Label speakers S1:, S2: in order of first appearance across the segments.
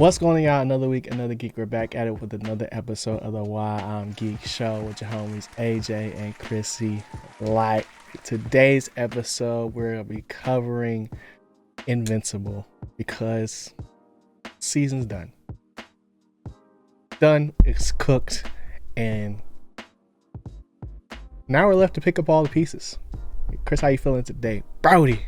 S1: What's going on, y'all? Another week, another geek. We're back at it with another episode of the Why I'm Geek show with your homies AJ and ChrisyLite. Today's episode, we're going to be covering Invincible because season's done. Done, it's cooked, and now we're left to pick up all the pieces. Chris, how you feeling today? Brody.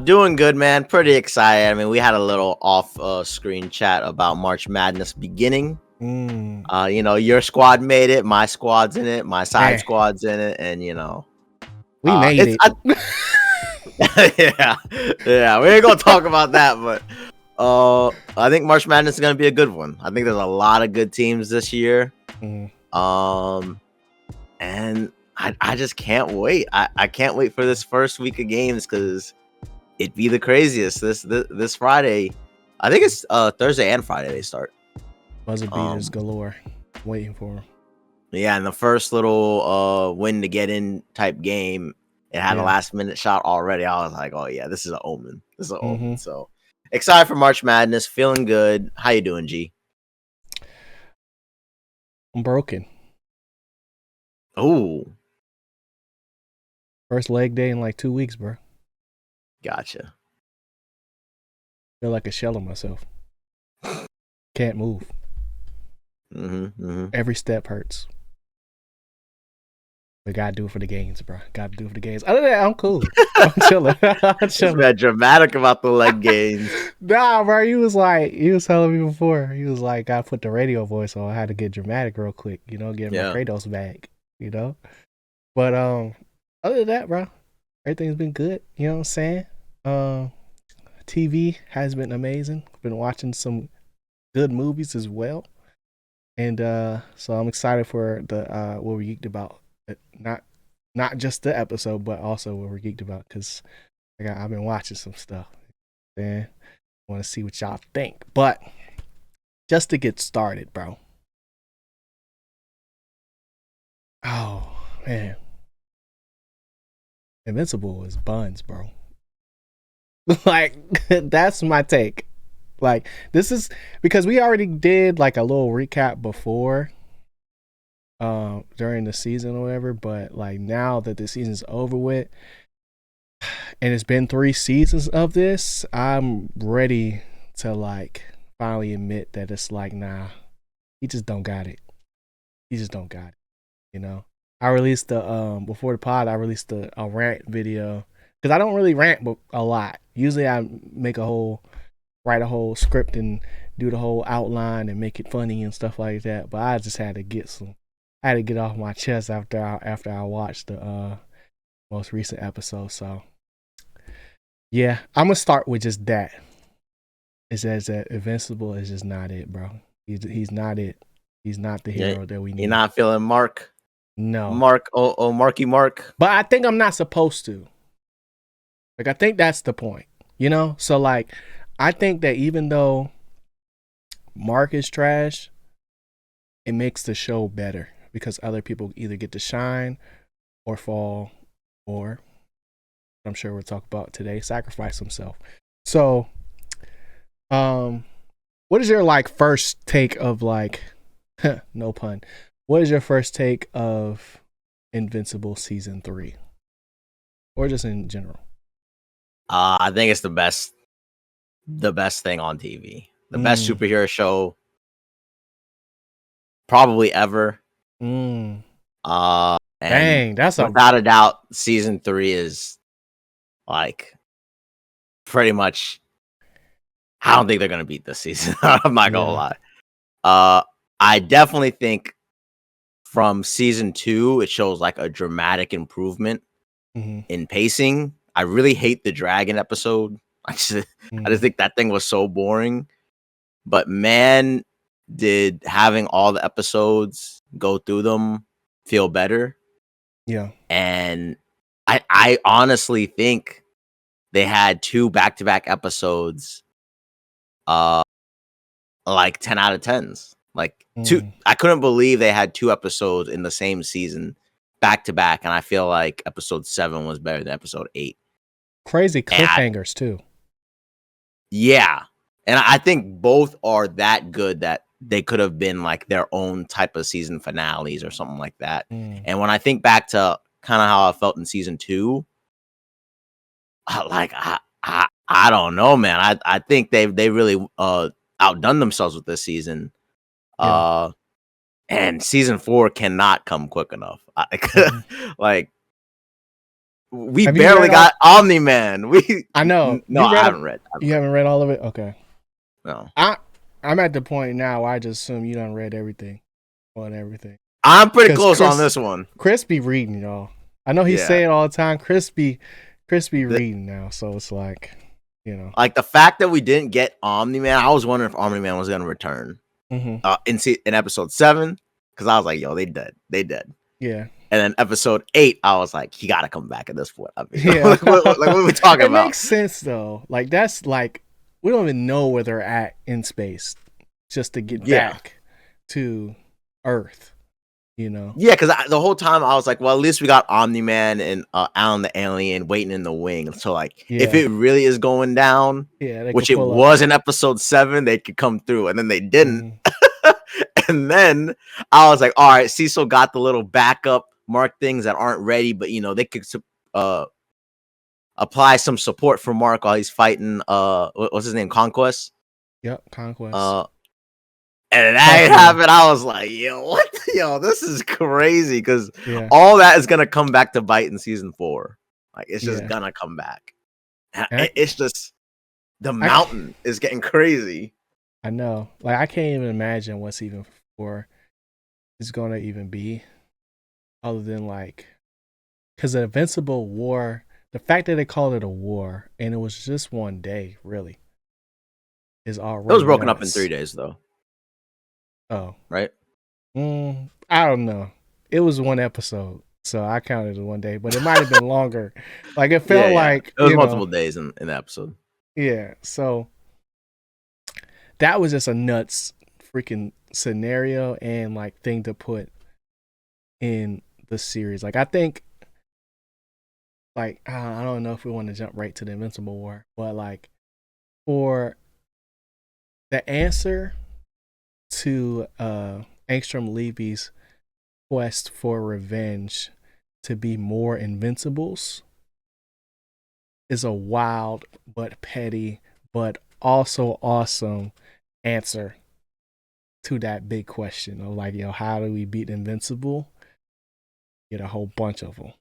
S2: Doing good, man. Pretty excited. I mean, we had a little off-screen chat about March Madness beginning. Your squad made it, my squad's in it, my side squad's in it, and
S1: we made it.
S2: Yeah. We ain't gonna talk about that, but I think March Madness is gonna be a good one. I think there's a lot of good teams this year. And I just can't wait. I can't wait for this first week of games because it'd be the craziest this Friday. I think it's Thursday and Friday they start.
S1: Buzzer beaters galore. Waiting for them.
S2: Yeah, and the first little win to get in type game, it had a last minute shot already. I was like, oh yeah, this is an omen. Omen. So excited for March Madness, feeling good. How you doing, G?
S1: I'm broken.
S2: Oh.
S1: First leg day in like 2 weeks, bro.
S2: Gotcha.
S1: Feel like a shell of myself. Can't move. Every step hurts. But gotta do it for the games, bro. Gotta do it for the games. Other than that, I'm cool. I'm chilling.
S2: This man dramatic about the leg games.
S1: Nah, bro. He was telling me before. He was like, gotta put the radio voice on. I had to get dramatic real quick, get my Kratos back, But other than that, bro, everything's been good. You know what I'm saying? TV has been amazing. Been watching some good movies as well. And so I'm excited for the what we geeked about. Not just the episode, but also what we're geeked about, because I've been watching some stuff. Man, I want to see what y'all think. But just to get started, bro. Oh, man. Invincible is buns, bro. Like, that's my take. Like, this is because we already did like a little recap before during the season or whatever, but like now that the season's over with and it's been 3 seasons of this, I'm ready to like finally admit that it's like, nah, he just don't got it. I released the before the pod, I released a rant video because I don't really rant a lot. Usually I write a whole script and do the whole outline and make it funny and stuff like that. But I just had to get off my chest after I watched the most recent episode. So yeah, I'm gonna start with just that. It says that Invincible is just not it, bro. He's not it. He's not the hero that we need.
S2: You're not feeling Mark?
S1: No.
S2: Mark, Marky Mark.
S1: But I think I'm not supposed to. Like, I think that's the point, So like, I think that even though Mark is trash, it makes the show better because other people either get to shine or fall, or I'm sure we'll talk about today, sacrifice himself. So, what is your like first take of like, no pun, what is your first take of Invincible season 3? Or just in general?
S2: I think it's the best thing on TV. The best superhero show probably ever.
S1: Dang,
S2: that's without a doubt, season 3 is like pretty much. I don't think they're gonna beat this season. I'm not gonna lie. I definitely think from season 2 it shows like a dramatic improvement in pacing. I really hate the dragon episode. I just think that thing was so boring. But man, did having all the episodes, go through them, feel better.
S1: Yeah.
S2: And I honestly think they had 2 back-to-back episodes like 10 out of 10s. Like 2, I couldn't believe they had 2 episodes in the same season back-to-back, and I feel like episode 7 was better than episode 8.
S1: Crazy cliffhangers too.
S2: Yeah. And I think both are that good that they could have been like their own type of season finales or something like that. And when I think back to kind of how I felt in season 2, I don't know, man. I think they really outdone themselves with this season.
S1: Yeah.
S2: And season 4 cannot come quick enough. Like we
S1: Have you
S2: barely
S1: read all?
S2: got Omni-Man.
S1: I know
S2: No, I haven't read.
S1: You haven't read all of it. Okay.
S2: No.
S1: I'm at the point now where I just assume you done read everything on everything.
S2: I'm pretty close on this one.
S1: Chris be reading, y'all. I know he say it all the time. Chris be reading now, so it's like, you know,
S2: like the fact that we didn't get Omni-Man. I was wondering if Omni-Man was going to return in episode 7, because I was like, yo, they dead.
S1: Yeah.
S2: And then episode 8, I was like, he got to come back at this point. I mean, yeah. what are we talking about?
S1: It makes sense though. Like that's like we don't even know where they're at in space, just to get back to Earth. You know?
S2: Yeah, because the whole time I was like, well, at least we got Omni-Man and Alan the Alien waiting in the wing. So, like, if it really is going down, which it was in episode 7, they could come through, and then they didn't. And then I was like, all right, Cecil got the little backup Mark things that aren't ready, but, you know, they could apply some support for Mark while he's fighting, what's his name, Conquest?
S1: Yep, Conquest.
S2: And that happened. I was like, yo, what? Yo, this is crazy, because all that is going to come back to bite in season 4. Like, it's just going to come back. It's just, the mountain is getting crazy.
S1: I know. Like, I can't even imagine what's even 4 is going to even be, other than, like, because the Invincible War, the fact that they called it a war, and it was just one day, really, is already.
S2: It was broken up in 3 days, though.
S1: Oh.
S2: Right?
S1: I don't know. It was one episode, so I counted it one day, but it might have been longer. Like, it felt like...
S2: It was multiple days in the episode.
S1: Yeah, so... that was just a nuts freaking scenario and, like, thing to put in the series. Like, I think... like, I don't know if we want to jump right to the Invincible War, but, like, for the answer to Angstrom Levy's quest for revenge to be more Invincibles is a wild but petty but also awesome answer to that big question of, like, yo, how do we beat Invincible? Get a whole bunch of them,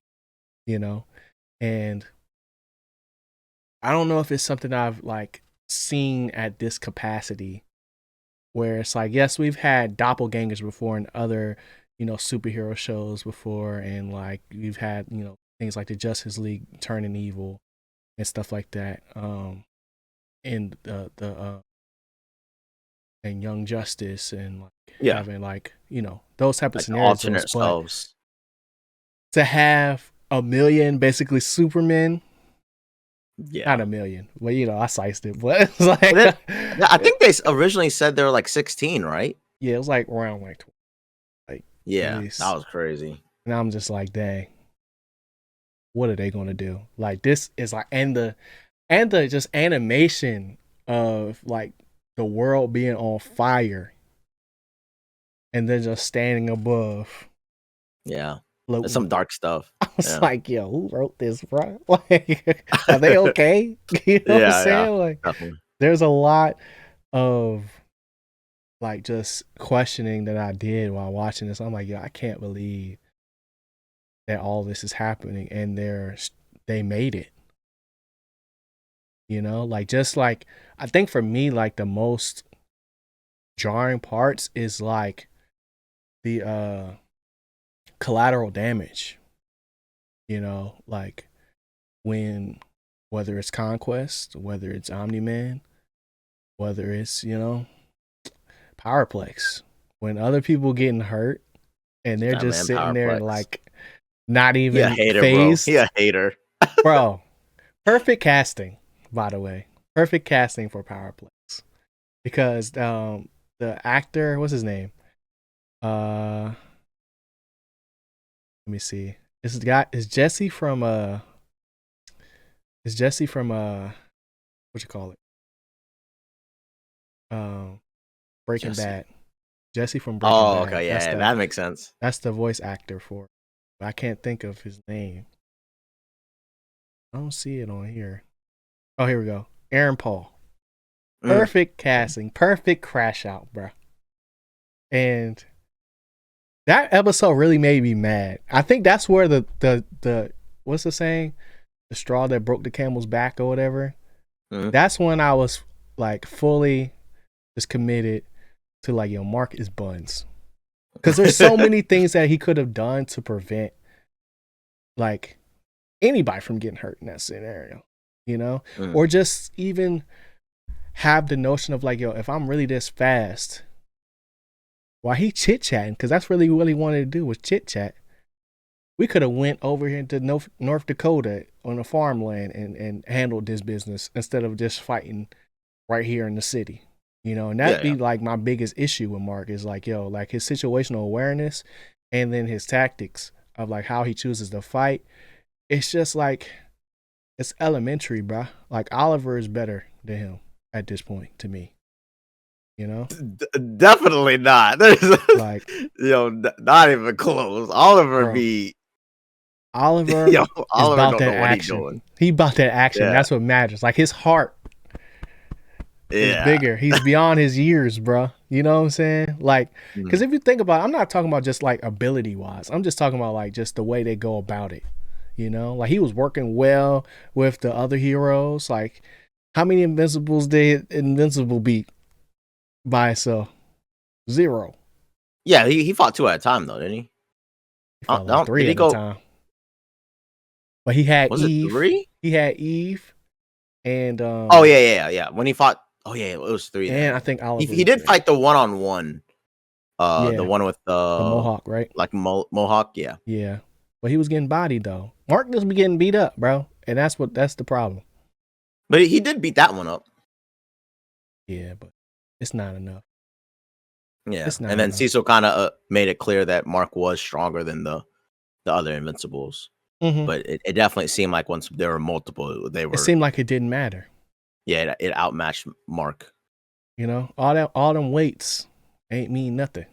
S1: you know? And I don't know if it's something I've, like, seen at this capacity, where it's like, yes, we've had doppelgangers before in other, you know, superhero shows before, and, like, we've had, you know, things like the Justice League turning evil and stuff like that, and and Young Justice, and, like, having, like, you know, those type of scenarios,
S2: alternate selves.
S1: To have a million basically Supermen. Not a million. Well, you know, I sized it, but it's like...
S2: I think they originally said there were like 16, right?
S1: Yeah, it was like around like 20. Like,
S2: yeah, that was crazy.
S1: And I'm just like, dang, what are they gonna do? Like, this is like, and the just animation of, like, the world being on fire, and then just standing above.
S2: Yeah. That's some dark stuff.
S1: I was like, yo, who wrote this, bro? Like, are they okay? You know what I'm saying? Like,
S2: definitely.
S1: There's a lot of, like, just questioning that I did while watching this. I'm like, yo, I can't believe that all this is happening, and they made it. You know, like, just like, I think for me, like, the most jarring parts is, like, the collateral damage. You know, like, when, whether it's Conquest, whether it's Omni-Man, whether it's, you know, Powerplex, when other people getting hurt and they're just sitting there and, like, not even phased.
S2: Bro. A hater.
S1: Bro, perfect casting, by the way. Perfect casting for Powerplex. Because the actor, what's his name? Let me see. This guy is Jesse from what you call it? Breaking
S2: Jesse.
S1: Bad. Jesse from Breaking
S2: Oh,
S1: Bad.
S2: okay, yeah, that makes sense.
S1: That's the voice actor for it. I can't think of his name. I don't see it on here. Oh, here we go. Aaron Paul. Perfect casting. Perfect crash out, bro. And that episode really made me mad. I think that's where the what's the saying? The straw that broke the camel's back or whatever. That's when I was like fully just committed to like, yo, Mark is buns. Because there's so many things that he could have done to prevent like anybody from getting hurt in that scenario, you know? Or just even have the notion of like, yo, if I'm really this fast, while he chit-chatting, because that's really what he wanted to do was chit-chat, we could have went over here to North Dakota on a farmland and handled this business instead of just fighting right here in the city. You know, and that'd be like my biggest issue with Mark is like, yo, like his situational awareness and then his tactics of like how he chooses to fight. It's just like, it's elementary, bro. Like Oliver is better than him at this point to me. You know?
S2: Definitely not. There's like, not even close. Oliver be
S1: Oliver is about that action. He about that action. Yeah. That's what matters. Like his heart is bigger. He's beyond his years, bro. You know what I'm saying? Like, because if you think about it, I'm not talking about just like ability wise. I'm just talking about like just the way they go about it. You know, like he was working well with the other heroes. Like, how many Invincibles did Invincible beat by itself? 0.
S2: Yeah, he fought 2 at a time though, didn't he?
S1: He fought like 3 at a time. But he had Eve.
S2: It 3?
S1: He had Eve, and
S2: oh yeah. When he fought, it was 3.
S1: And then. I think Oliver.
S2: He did fight the 1-on-1. The one with the
S1: Mohawk, right?
S2: Like Mohawk, yeah.
S1: Yeah, but he was getting bodied though. Mark just be getting beat up, bro, and that's the problem.
S2: But he did beat that one up.
S1: Yeah, but it's not enough.
S2: Yeah, and then Cecil kind of made it clear that Mark was stronger than the other Invincibles. But it definitely seemed like once there were multiple, they were.
S1: It seemed like it didn't matter.
S2: Yeah, it outmatched Mark.
S1: You know, all them weights ain't mean nothing.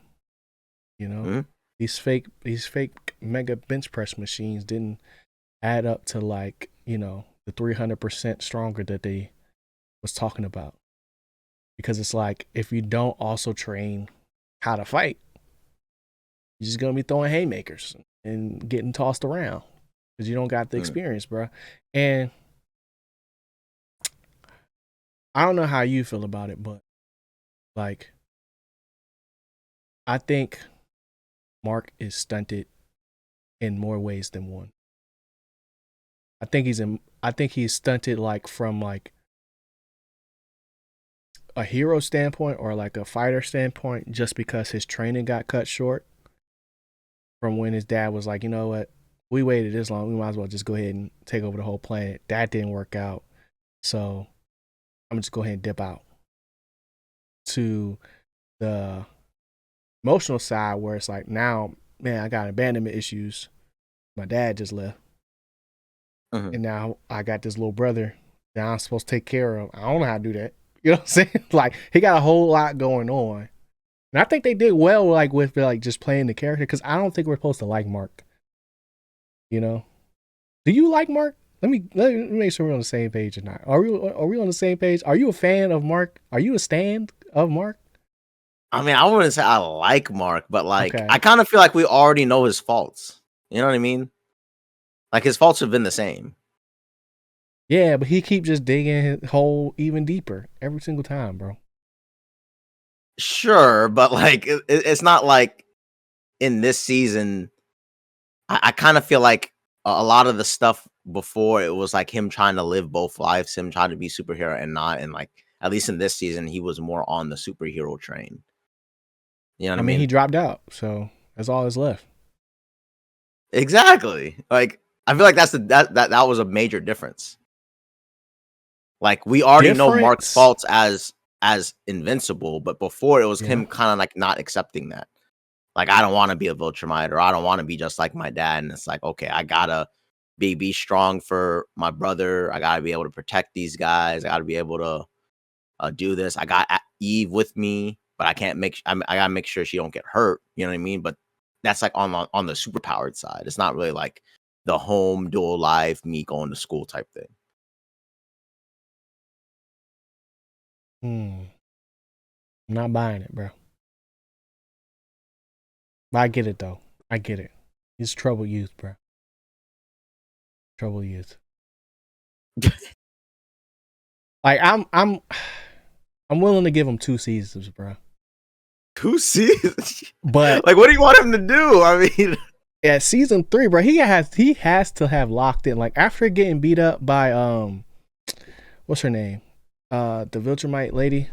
S1: You know, these fake mega bench press machines didn't add up to like, you know, the 300% stronger that they was talking about. Because it's like, if you don't also train how to fight, you're just gonna be throwing haymakers and getting tossed around because you don't got the experience, bro. And I don't know how you feel about it, but like, I think Mark is stunted in more ways than one. I think he's stunted like from like a hero standpoint or like a fighter standpoint, just because his training got cut short from when his dad was like, you know what, we waited this long, we might as well just go ahead and take over the whole planet. That didn't work out, so I'm just go ahead and dip out. To the emotional side, where it's like, now, man, I got abandonment issues. My dad just left, and now I got this little brother that I'm supposed to take care of. I don't know how to do that. You know what I'm saying? Like, he got a whole lot going on. And I think they did well, like, with like just playing the character, because I don't think we're supposed to like Mark. You know? Do you like Mark? Let me make sure we're on the same page or not. Are we on the same page? Are you a fan of Mark? Are you a stan of Mark?
S2: I mean, I wouldn't say I like Mark, but like, I kind of feel like we already know his faults. You know what I mean? Like, his faults have been the same.
S1: Yeah, but he keep just digging his hole even deeper every single time, bro.
S2: Sure, but like, it's not like in this season. I kind of feel like a lot of the stuff before, it was like him trying to live both lives, him trying to be superhero and not. And like, at least in this season, he was more on the superhero train. You know what I mean?
S1: He dropped out, so that's all that's left.
S2: Exactly. Like, I feel like that was a major difference. Like, we already know Mark's faults as Invincible, but before it was him kind of like not accepting that. Like, I don't want to be a Viltrumite, or I don't want to be just like my dad. And it's like, okay, I gotta be strong for my brother. I gotta be able to protect these guys. I gotta be able to do this. I got Eve with me, but I can't I gotta make sure she don't get hurt. You know what I mean? But that's like on the superpowered side. It's not really like the home dual life me going to school type thing.
S1: I'm not buying it, bro. But I get it though. I get it. He's troubled youth, bro. Troubled youth. Like I'm willing to give him 2 seasons, bro.
S2: 2 seasons?
S1: But
S2: like, what do you want him to do? I mean,
S1: at season 3, bro, he has to have locked in. Like after getting beat up by what's her name? The Viltrumite lady.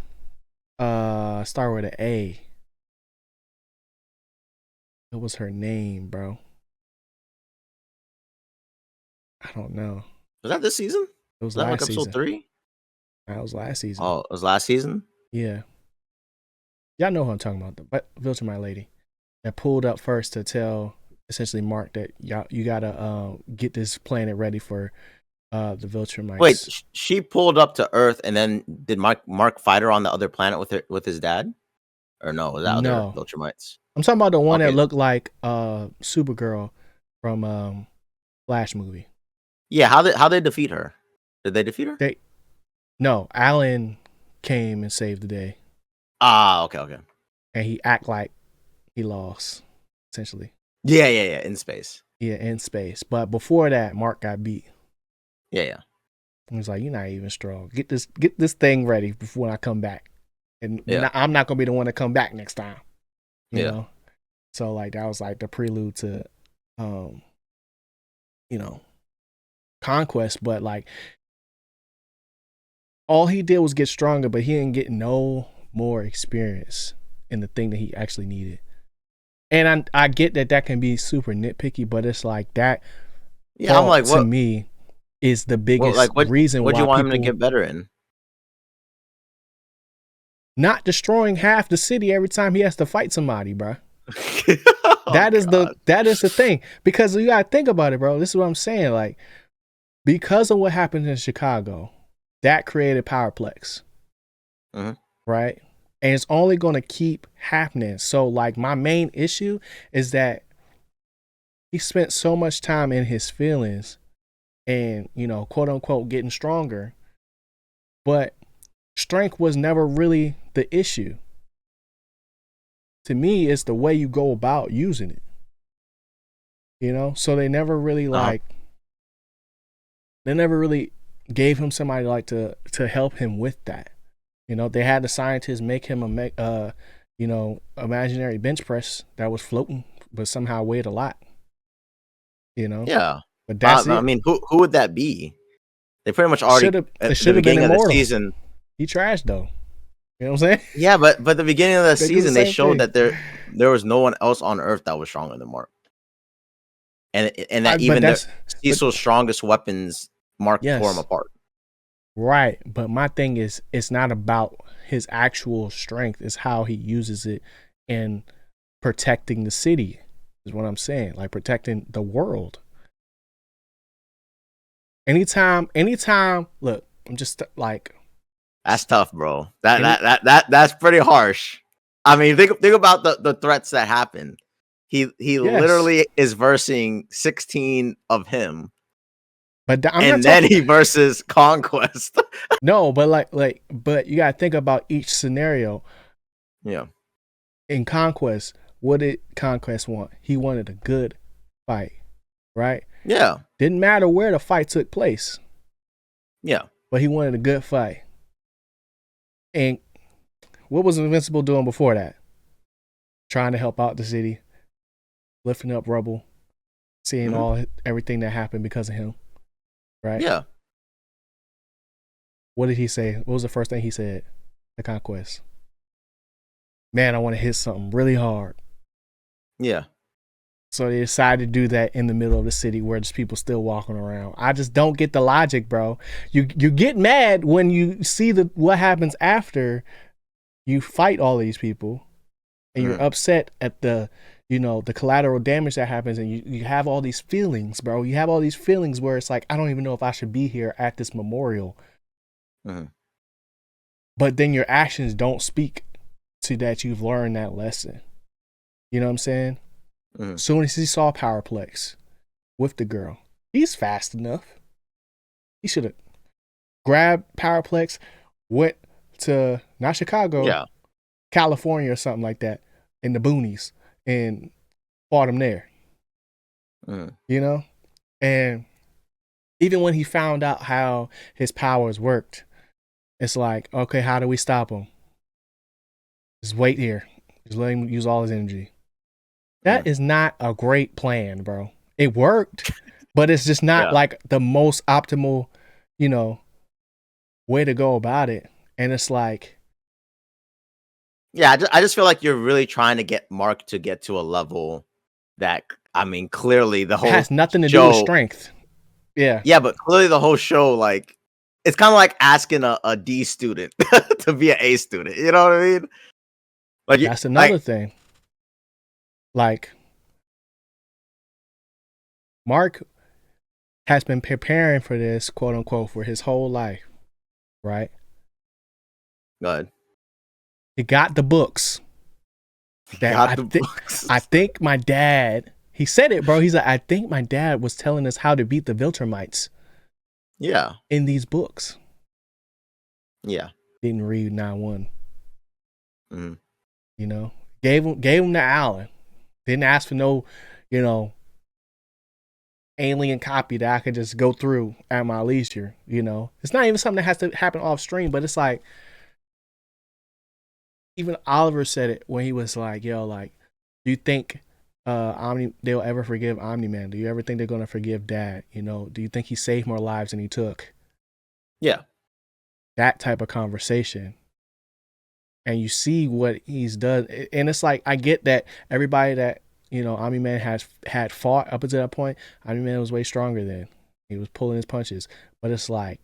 S1: Start with an A. What was her name, bro? I don't know.
S2: Was that this season?
S1: It was
S2: that
S1: last
S2: like episode
S1: season.
S2: 3?
S1: That was last season.
S2: Oh, it was last season?
S1: Yeah. Y'all know who I'm talking about, the Viltrumite lady that pulled up first to tell essentially Mark that you gotta get this planet ready for the Viltrumites.
S2: Wait, she pulled up to Earth, and then did Mark fight her on the other planet with his dad? Or no, was that other Viltrumites?
S1: I'm talking about the one that looked like Supergirl from Flash movie.
S2: Yeah, how they defeat her? Did they defeat her?
S1: No, Alan came and saved the day.
S2: Ah, okay.
S1: And he act like he lost, essentially.
S2: Yeah, in space.
S1: Yeah, in space. But before that, Mark got beat.
S2: Yeah.
S1: He was like, "You're not even strong. Get this thing ready before I come back, and I'm not gonna be the one to come back next time." You know. So like that was like the prelude to, conquest. But like, all he did was get stronger, but he didn't get no more experience in the thing that he actually needed. And I get that can be super nitpicky, but it's like that.
S2: Yeah, I'm like,
S1: to me is the biggest reason why
S2: you want him to get better in.
S1: Not destroying half the city every time he has to fight somebody, bro. That is the thing. Because you gotta think about it, bro. This is what I'm saying. Like, because of what happened in Chicago, that created Powerplex. Right? And it's only gonna keep happening. So like my main issue is that he spent so much time in his feelings and, quote unquote, getting stronger. But strength was never really the issue. To me, it's the way you go about using it. So they never really they never really gave him somebody like to help him with that. They had the scientists make him a imaginary bench press that was floating, but somehow weighed a lot.
S2: Yeah.
S1: But that's it.
S2: I mean, who would that be? They pretty much already
S1: it should have been immortal.
S2: Of the season.
S1: He trashed though. You know what I'm saying?
S2: Yeah, but the beginning of the season, they showed that there was no one else on Earth that was stronger than Mark, and that even Cecil's strongest weapons, Mark tore him apart.
S1: Right, but my thing is, it's not about his actual strength; it's how he uses it in protecting the city. Is what I'm saying, like protecting the world. Anytime. Look, I'm just like.
S2: That's tough, bro. That's pretty harsh. I mean, think about the threats that happen. He literally is versing 16 of him.
S1: But
S2: then he versus Conquest.
S1: No, but but you gotta think about each scenario.
S2: Yeah.
S1: In Conquest, what did Conquest want? He wanted a good fight, right?
S2: Yeah.
S1: Didn't matter where the fight took place.
S2: Yeah.
S1: But he wanted a good fight. And what was Invincible doing before that? Trying to help out the city, lifting up rubble, seeing everything that happened because of him. Right?
S2: Yeah.
S1: What did he say? What was the first thing he said? The Conquest. Man, I want to hit something really hard.
S2: Yeah.
S1: So they decided to do that in the middle of the city where there's people still walking around. I just don't get the logic, bro. You get mad when you see what happens after you fight all these people, and you're upset at the collateral damage that happens, and you have all these feelings, bro. You have all these feelings where it's like, I don't even know if I should be here at this memorial. but then your actions don't speak to that you've learned that lesson. You know what I'm saying?
S2: Mm-hmm.
S1: Soon as he saw Powerplex with the girl, he's fast enough. He should have grabbed Powerplex, went to not Chicago, California or something like that, in the boonies, and fought him there. You know? And even when he found out how his powers worked, it's like, okay, how do we stop him? Just wait here. Just let him use all his energy. That is not a great plan, bro. It worked, but it's just not like the most optimal, you know, way to go about it. And it's like,
S2: yeah, I just feel like you're really trying to get Mark to get to a level that, I mean, clearly the whole
S1: has nothing to do with strength.
S2: Yeah, but clearly the whole show, like, it's kind of like asking a D student to be an A student. You know what I mean? Like,
S1: that's another thing. Like, Mark has been preparing for this, quote unquote, for his whole life, right?
S2: Good.
S1: He got the books. I think my dad, he said it, bro. He's like, I think my dad was telling us how to beat the Viltrumites.
S2: Yeah.
S1: In these books.
S2: Yeah.
S1: Didn't read not one.
S2: Mm-hmm.
S1: You know, gave him the Allen. Didn't ask for no, you know, alien copy that I could just go through at my leisure. You know, it's not even something that has to happen off stream, but it's like, even Oliver said it when he was like, yo, like, do you think they'll ever forgive Omni-Man? Do you ever think they're gonna forgive Dad? You know, do you think he saved more lives than he took?
S2: Yeah.
S1: That type of conversation. And you see what he's done. And it's like, I get that everybody that, you know, Omni-Man had fought up until that point, Omni-Man was way stronger then. He was pulling his punches. But it's like,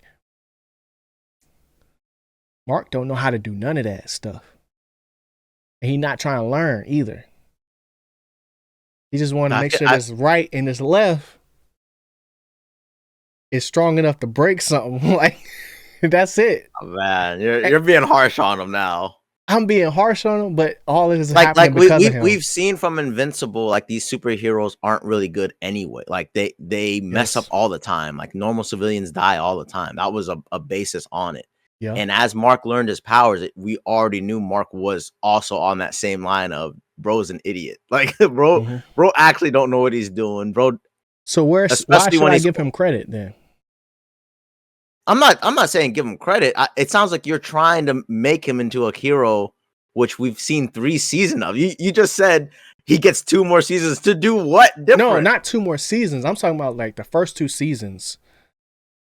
S1: Mark don't know how to do none of that stuff. And he's not trying to learn either. He just wanted to make sure this right and this left is strong enough to break something. Like, that's it.
S2: Oh, man, you're being harsh on him now.
S1: I'm being harsh on him, but all this is happening because of him.
S2: We've seen from Invincible, like, these superheroes aren't really good anyway. Like, they mess up all the time. Like, normal civilians die all the time. That was a basis on it. Yeah. And as Mark learned his powers, we already knew Mark was also on that same line of bro's an idiot. Like, bro actually don't know what he's doing, bro.
S1: So why should I give him credit then?
S2: I'm not saying give him credit. It sounds like you're trying to make him into a hero, which we've seen 3 seasons of. You just said he gets 2 more seasons to do what different?
S1: No, not 2 more seasons. I'm talking about like the first 2 seasons.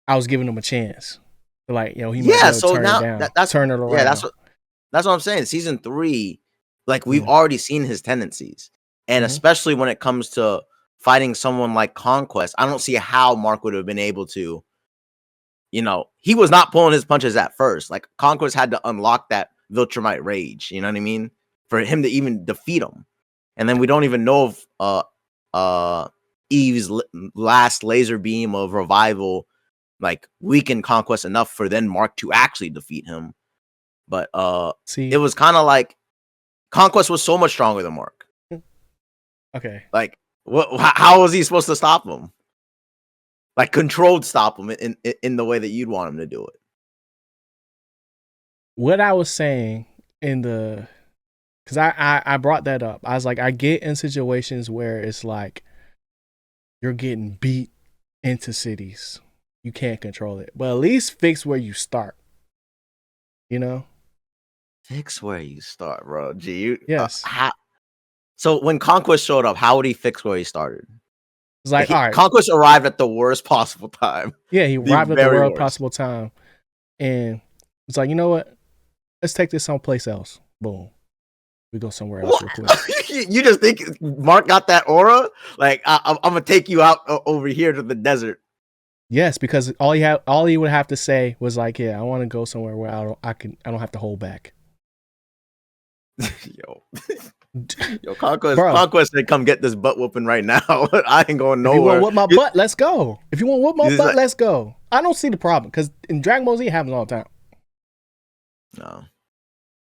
S1: I was giving him a chance. Like, he might turn it down. Turn it around.
S2: Yeah, that's what I'm saying. Season 3, like, we've already seen his tendencies, and especially when it comes to fighting someone like Conquest, I don't see how Mark would have been able to. You know, he was not pulling his punches at first. Like, Conquest had to unlock that Viltrumite rage. You know what I mean? For him to even defeat him, and then we don't even know if Eve's last laser beam of revival, like, weakened Conquest enough for then Mark to actually defeat him. But it was kind of like Conquest was so much stronger than Mark.
S1: Okay.
S2: Like, how was he supposed to stop him? Like, controlled stop him in the way that you'd want him to do it.
S1: What I was saying because I brought that up. I was like, I get in situations where it's like you're getting beat into cities. You can't control it. But at least fix where you start. You know?
S2: Fix where you start, bro. Gee,
S1: yes.
S2: So when Conquest showed up, how would he fix where he started?
S1: It's like, all right.
S2: Conquest arrived at the worst possible time.
S1: Yeah, he arrived at the worst possible time. And it's like, you know what? Let's take this someplace else. Boom. We go somewhere else real quick.
S2: You just think Mark got that aura? Like, I'm going to take you out over here to the desert.
S1: Yes, because all he would have to say was like, yeah, I want to go somewhere where I don't have to hold back.
S2: Yo, Conquest said, come get this butt whooping right now. I ain't going nowhere.
S1: If you want to whoop my butt, let's go. If you want to whoop my butt, let's go. I don't see the problem because in Dragon Ball Z it happens all the time.
S2: No.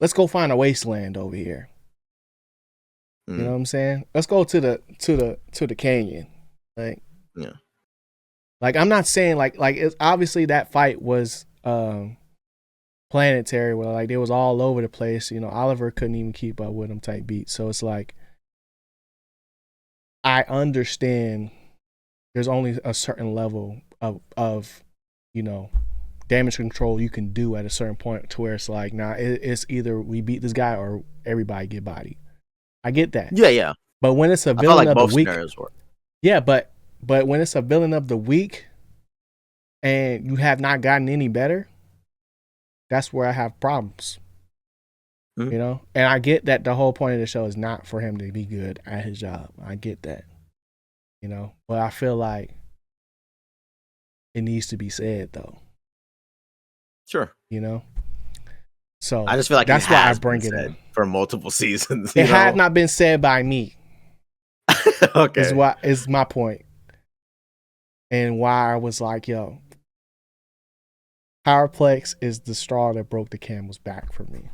S1: Let's go find a wasteland over here. You know what I'm saying? Let's go to the canyon. Like,
S2: yeah.
S1: Like, I'm not saying like it's obviously that fight was planetary, where like it was all over the place. You know, Oliver couldn't even keep up with him type beat. So it's like, I understand there's only a certain level of you know, damage control you can do at a certain point to where it's like, nah, it's either we beat this guy or everybody get bodied. I get that.
S2: Yeah.
S1: But when it's a villain of the week, yeah, but when it's a villain of the week and you have not gotten any better, that's where I have problems. You know, and I get that the whole point of the show is not for him to be good at his job. I get that, you know, but I feel like it needs to be said though.
S2: Sure.
S1: You know, so
S2: I just feel like
S1: that's why I bring it in
S2: for multiple seasons.
S1: It had not been said by me.
S2: Okay,
S1: is my point, and why I was like, yo, Powerplex is the straw that broke the camel's back for me.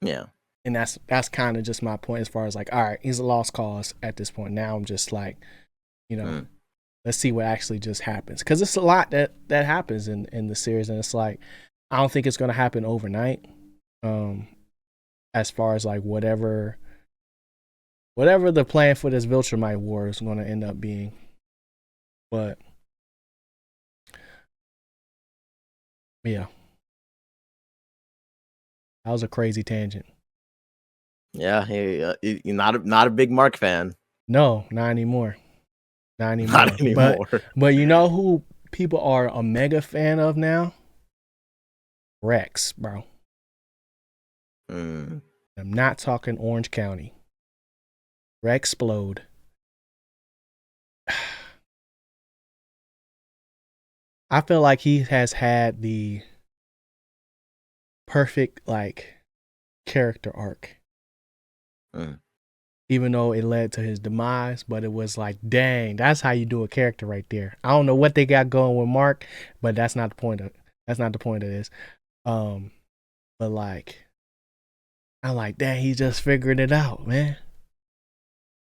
S2: Yeah.
S1: And that's kind of just my point as far as like, all right, he's a lost cause at this point. Now I'm just like, you know, let's see what actually just happens. Because it's a lot that happens in the series. And it's like, I don't think it's going to happen overnight. As far as like whatever the plan for this Viltrumite war is going to end up being. But yeah. That was a crazy tangent.
S2: Yeah, you're not a big Mark fan.
S1: No, not anymore. Not anymore. But you know who people are a mega fan of now? Rex, bro. I'm not talking Orange County. Rexplode. I feel like he has had the perfect like character arc. Even though it led to his demise, but it was like, dang, that's how you do a character right there. I don't know what they got going with Mark, but that's not the point of this. But like, I'm like, dang, he just figured it out, man.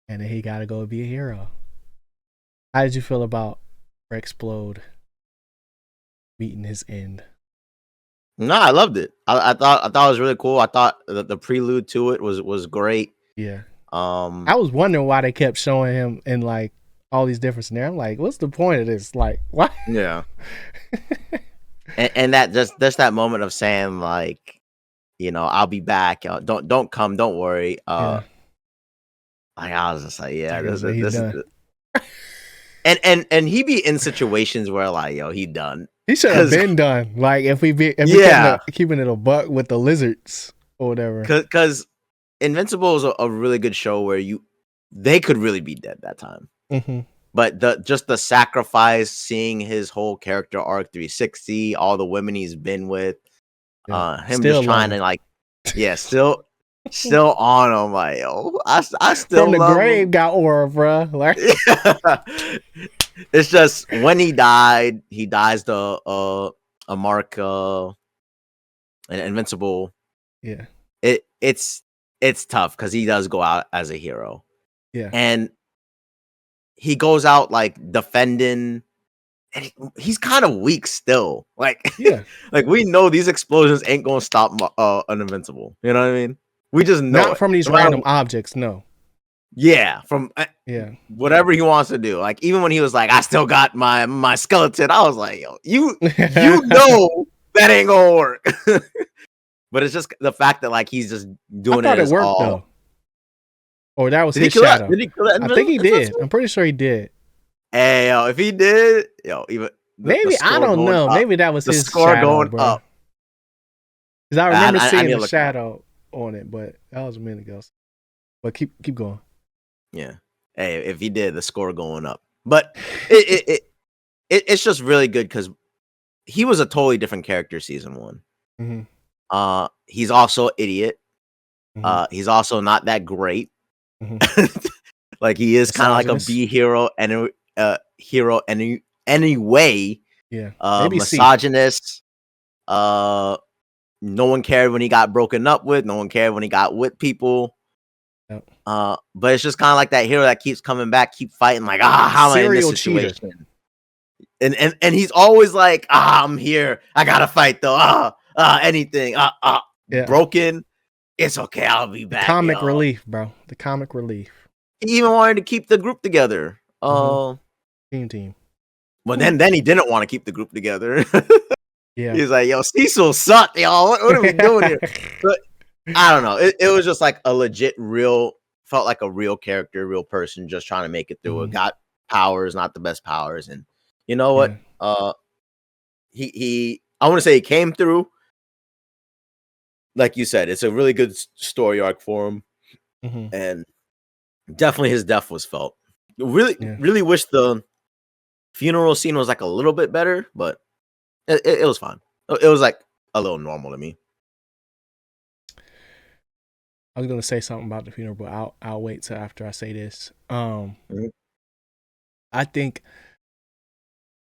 S1: And then he got to go be a hero. How did you feel about Rexplode meeting his end?
S2: No, I loved it. I thought it was really cool. I thought the prelude to it was great.
S1: Yeah. I was wondering why they kept showing him in like all these different scenarios. I'm like, what's the point of this? Like, what?
S2: Yeah. and that just that moment of saying like, you know, I'll be back. Don't come. Don't worry.
S1: Yeah.
S2: Like, I was just like, yeah, this
S1: is.
S2: And he be in situations where like, yo, he done.
S1: He should have been done. Like if we keeping it a buck with the lizards or whatever.
S2: Because Invincible is a really good show where they could really be dead that time. But the sacrifice, seeing his whole character arc 360, all the women he's been with, him still just trying to like, yeah, still on him. Like, yo, I still
S1: from the
S2: love
S1: grave
S2: him.
S1: Got aura, bro. Like,
S2: it's just when he dies the a Mark an Invincible.
S1: Yeah,
S2: it's tough because he does go out as a hero.
S1: Yeah,
S2: and he goes out like defending, and he's kind of weak still. Like,
S1: yeah,
S2: like we know these explosions ain't gonna stop an Invincible. You know what I mean? We just know
S1: not from these random objects. No.
S2: Yeah, from whatever he wants to do. Like even when he was like, "I still got my skeleton," I was like, "Yo, you know that ain't gonna work." But it's just the fact that like he's just doing it worked all.
S1: Though. Or that was his shadow. Did he kill that? I think he did. I'm pretty sure he did.
S2: Hey, yo, if he did, even
S1: maybe I don't know. Maybe that was his
S2: score
S1: shadow,
S2: going
S1: bro.
S2: up.
S1: Because I remember seeing the shadow on it, but that was a minute ago. But keep going.
S2: Yeah. Hey, if he did, the score going up. But it's just really good because he was a totally different character season 1. He's also an idiot. He's also not that great. Like he is kind of like a B hero and hero anyway.
S1: Yeah.
S2: Misogynist. No one cared when he got broken up with. No one cared when he got with people.
S1: Yep.
S2: But it's just kind of like that hero that keeps coming back, keep fighting. Like, how am I in this situation? Cheater. And he's always like, I'm here. I gotta fight though. Anything. Broken. It's okay. I'll be back.
S1: The comic relief, bro. The comic relief.
S2: He even wanted to keep the group together.
S1: Team.
S2: But then he didn't want to keep the group together.
S1: Yeah.
S2: He's like, yo, Cecil sucked, y'all. What are we doing here? But I don't know. It was just like a legit, felt like a real character, real person just trying to make it through. It got powers, not the best powers. And you know what? Yeah. I want to say he came through. Like you said, it's a really good story arc for him. And definitely his death was felt. Really wish the funeral scene was like a little bit better, but it was fine. It was like a little normal to me.
S1: I was gonna say something about the funeral, but I'll wait till after I say this. I think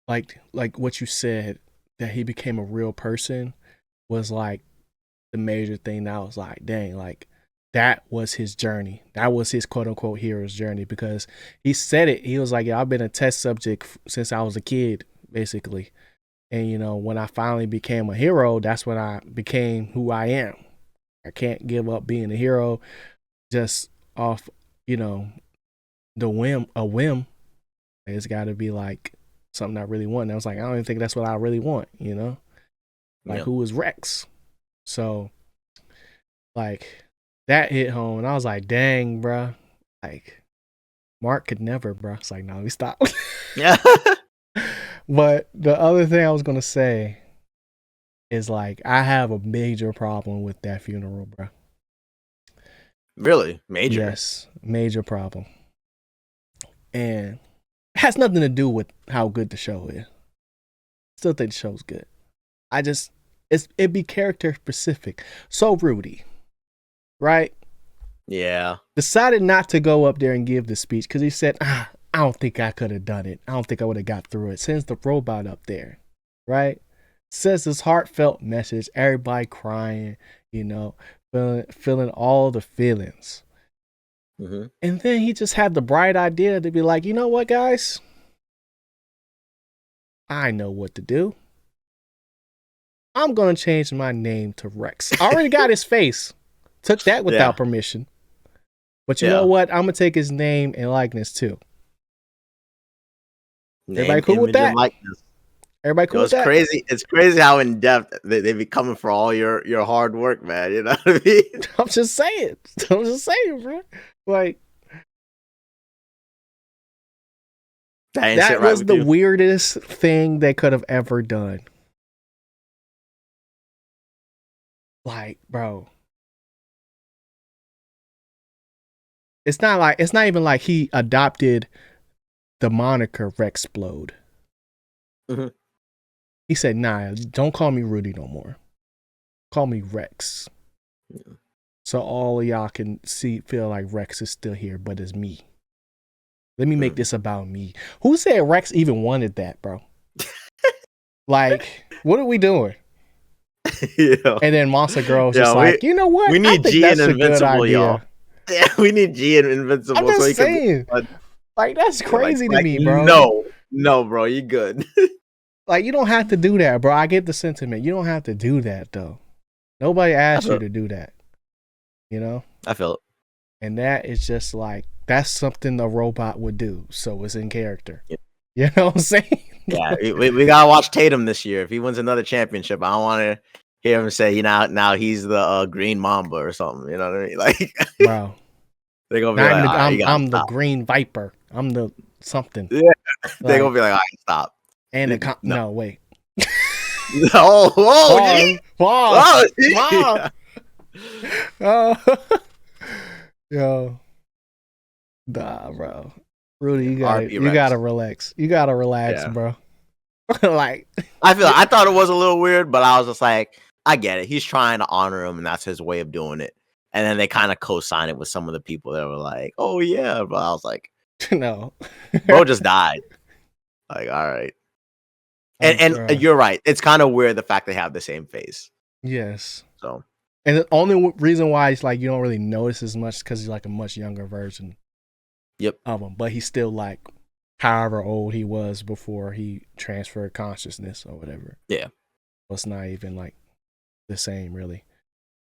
S1: like what you said, that he became a real person was like the major thing that I was like, dang, like that was his journey. That was his quote unquote hero's journey, because he said it. He was like, yeah, I've been a test subject since I was a kid, basically. And, you know, when I finally became a hero, that's when I became who I am. I can't give up being a hero just off, you know, a whim. It's got to be like something I really want. And I was like, I don't even think that's what I really want, you know? Like, who is Rex? So, like, that hit home. And I was like, dang, bruh. Like, Mark could never, bruh. It's like, no, we stop.
S2: Yeah.
S1: But the other thing I was going to say is, like, I have a major problem with that funeral, bro.
S2: Really? Major?
S1: Yes, major problem. And it has nothing to do with how good the show is. Still think the show's good. It'd be character specific. So Rudy, right?
S2: Yeah.
S1: Decided not to go up there and give the speech because he said, I don't think I could have done it. I don't think I would have got through it. Sends the robot up there, right? Says this heartfelt message, everybody crying, you know, feeling all the feelings. And then he just had the bright idea to be like, you know what, guys? I know what to do. I'm going to change my name to Rex. I already got his face. Took that without permission. But you know what? I'm going to take his name and likeness too. Everybody cool with that? Everybody cool with that?
S2: Crazy. It's crazy how in depth they be coming for all your hard work, man. You know what I mean?
S1: I'm just saying, bro. Like, that was the weirdest thing they could have ever done. Like, bro. It's not even like he adopted the moniker Rexplode. He said, nah, don't call me Rudy no more. Call me Rex. Yeah. So all of y'all can feel like Rex is still here, but it's me. Let me make this about me. Who said Rex even wanted that, bro? Like, what are we doing? Yeah. And then Monster Girl was just like, you know what?
S2: We need G and Invincible, y'all. Yeah, we need G and Invincible.
S1: I'm just saying. Like, that's crazy to me, bro.
S2: No, bro, you good.
S1: Like, you don't have to do that, bro. I get the sentiment. You don't have to do that, though. Nobody asked you to do that. You know?
S2: I feel it.
S1: And that is just like, that's something a robot would do. So it's in character. Yep. You know what I'm saying?
S2: Yeah, we gotta watch Tatum this year. If he wins another championship, I don't want to hear him say, now he's the Green Mamba or something. You know what I mean? Like,
S1: bro,
S2: they're gonna be
S1: I'm the Green Viper. I'm the something.
S2: Yeah, they're gonna be like, all right, stop.
S1: And no, wait.
S2: No, whoa,
S1: yo, nah, bro. Rudy, you gotta relax. You gotta relax, bro. Like,
S2: I thought it was a little weird, but I was just like, I get it. He's trying to honor him, and that's his way of doing it. And then they kind of co-sign it with some of the people that were like, "Oh yeah," but I was like,
S1: "No,
S2: bro, just died." Like, all right. And you're right. It's kind of weird the fact they have the same face.
S1: Yes.
S2: So,
S1: and the only reason why it's like you don't really notice as much because he's like a much younger version
S2: yep.
S1: of him, but he's still like however old he was before he transferred consciousness or whatever.
S2: Yeah.
S1: So it's not even like the same really.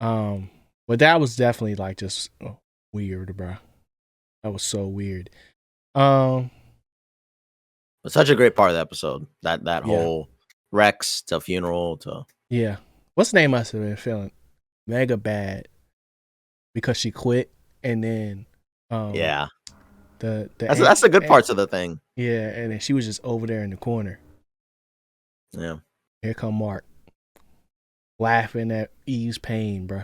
S1: But that was definitely like just weird, bro. That was so weird.
S2: It's such a great part of the episode. That
S1: Yeah.
S2: whole Rex to funeral to
S1: Yeah. What's the name must have been feeling mega bad because she quit and then
S2: yeah.
S1: That's
S2: the good parts of the thing.
S1: Yeah, and then she was just over there in the corner.
S2: Yeah.
S1: Here come Mark. Laughing at Eve's pain, bro.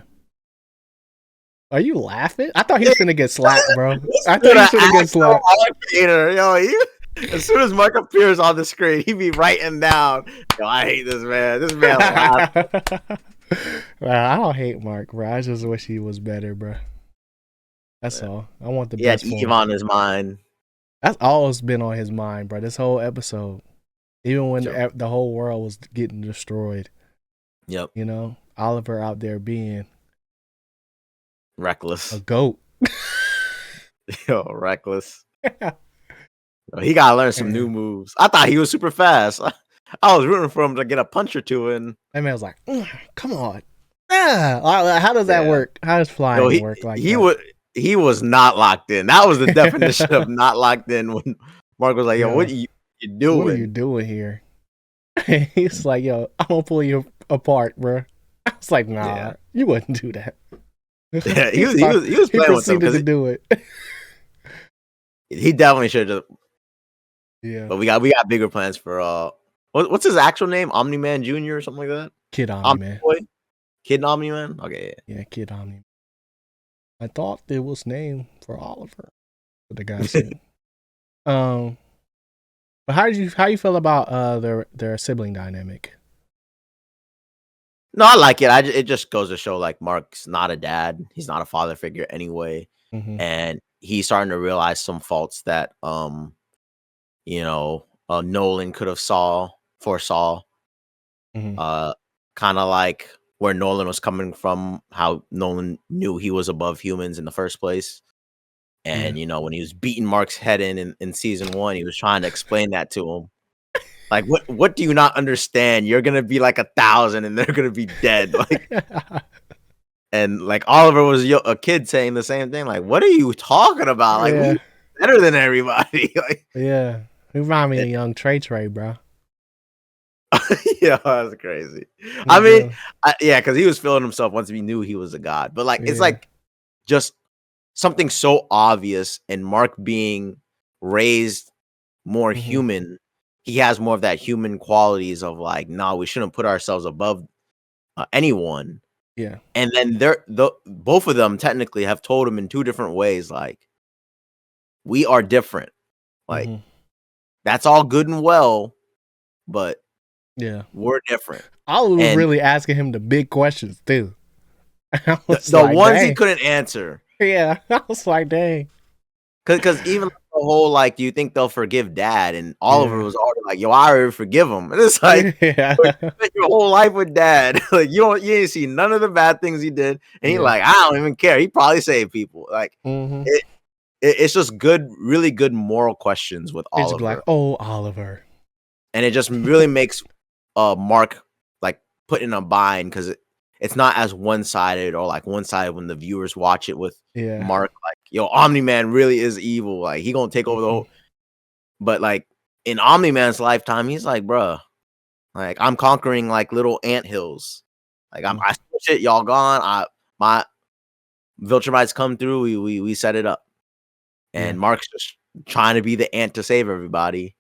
S1: Are you laughing? I thought he was finna get slapped, bro. I thought he was finna get slapped.
S2: Yo, as soon as Mark appears on the screen, he be writing down, yo, I hate this man. This man laughs.
S1: Well, I don't hate Mark, bro. I just wish he was better, bro. That's all. I want the best for him.
S2: Eve on his mind.
S1: That's always been on his mind, bro. This whole episode. Even when the whole world was getting destroyed.
S2: Yep.
S1: You know, Oliver out there being
S2: reckless.
S1: A goat.
S2: Yo, reckless. He gotta learn some new moves. I thought he was super fast. I was rooting for him to get a punch or two in.
S1: That man was like, come on. How does that work? How does flying work like that?
S2: He was not locked in. That was the definition of not locked in when Mark was like, yo, what are you doing?
S1: What are you doing here? He's like, yo, I'm gonna pull you apart, bro. I was like, nah, you wouldn't do that.
S2: Yeah, he was playing with him
S1: to do it.
S2: He definitely should have.
S1: Yeah.
S2: But we got bigger plans for what's his actual name? Omni-Man Jr. or something like that?
S1: Kid Omni-Man.
S2: Kid Omni-Man? Okay.
S1: Yeah, Kid Omni-Man. I thought it was named for Oliver. But the guy said. But how you feel about their sibling dynamic?
S2: No, I like it. It just goes to show like Mark's not a dad. He's not a father figure anyway.
S1: Mm-hmm.
S2: And he's starting to realize some faults that Nolan could have foresaw.
S1: Mm-hmm.
S2: Kind of like where Nolan was coming from, how Nolan knew he was above humans in the first place. And when he was beating Mark's head in season 1, he was trying to explain that to him. Like, what do you not understand? You're gonna be like 1,000 and they're gonna be dead. Like, and like Oliver was a kid saying the same thing. Like, what are you talking about? Like, we're better than everybody. Like,
S1: yeah, you remind me of young Trey, bro.
S2: Yeah, that's crazy. I mean, because he was feeling himself once he knew he was a god. But like, it's like just something so obvious, and Mark being raised more human. He has more of that human qualities of like, nah, we shouldn't put ourselves above anyone.
S1: Yeah.
S2: And then both of them technically have told him in 2 different ways, like, we are different. Like, that's all good and well, but we're different.
S1: Oliver was really asking him the big questions too.
S2: The ones he couldn't answer.
S1: Yeah. I was like, dang.
S2: Because even the whole, like, do you think they'll forgive Dad? And Oliver was already like, yo, I already forgive him. And it's like, you spent your whole life with Dad. Like, you ain't see none of the bad things he did. And he's like, I don't even care. He probably saved people. Like, it's just really good moral questions with Oliver.
S1: It's like, oh, Oliver.
S2: And it just really makes Mark, like, put in a bind, because it's not as one-sided, or like one-sided when the viewers watch it with Mark, like, yo, Omni-Man really is evil. Like, he gonna take over the whole. But like in Omni-Man's lifetime, he's like, bruh, like, I'm conquering like little anthills. Like, I switch it, y'all gone. My Viltrumites come through. We set it up, and Mark's just trying to be the ant to save everybody.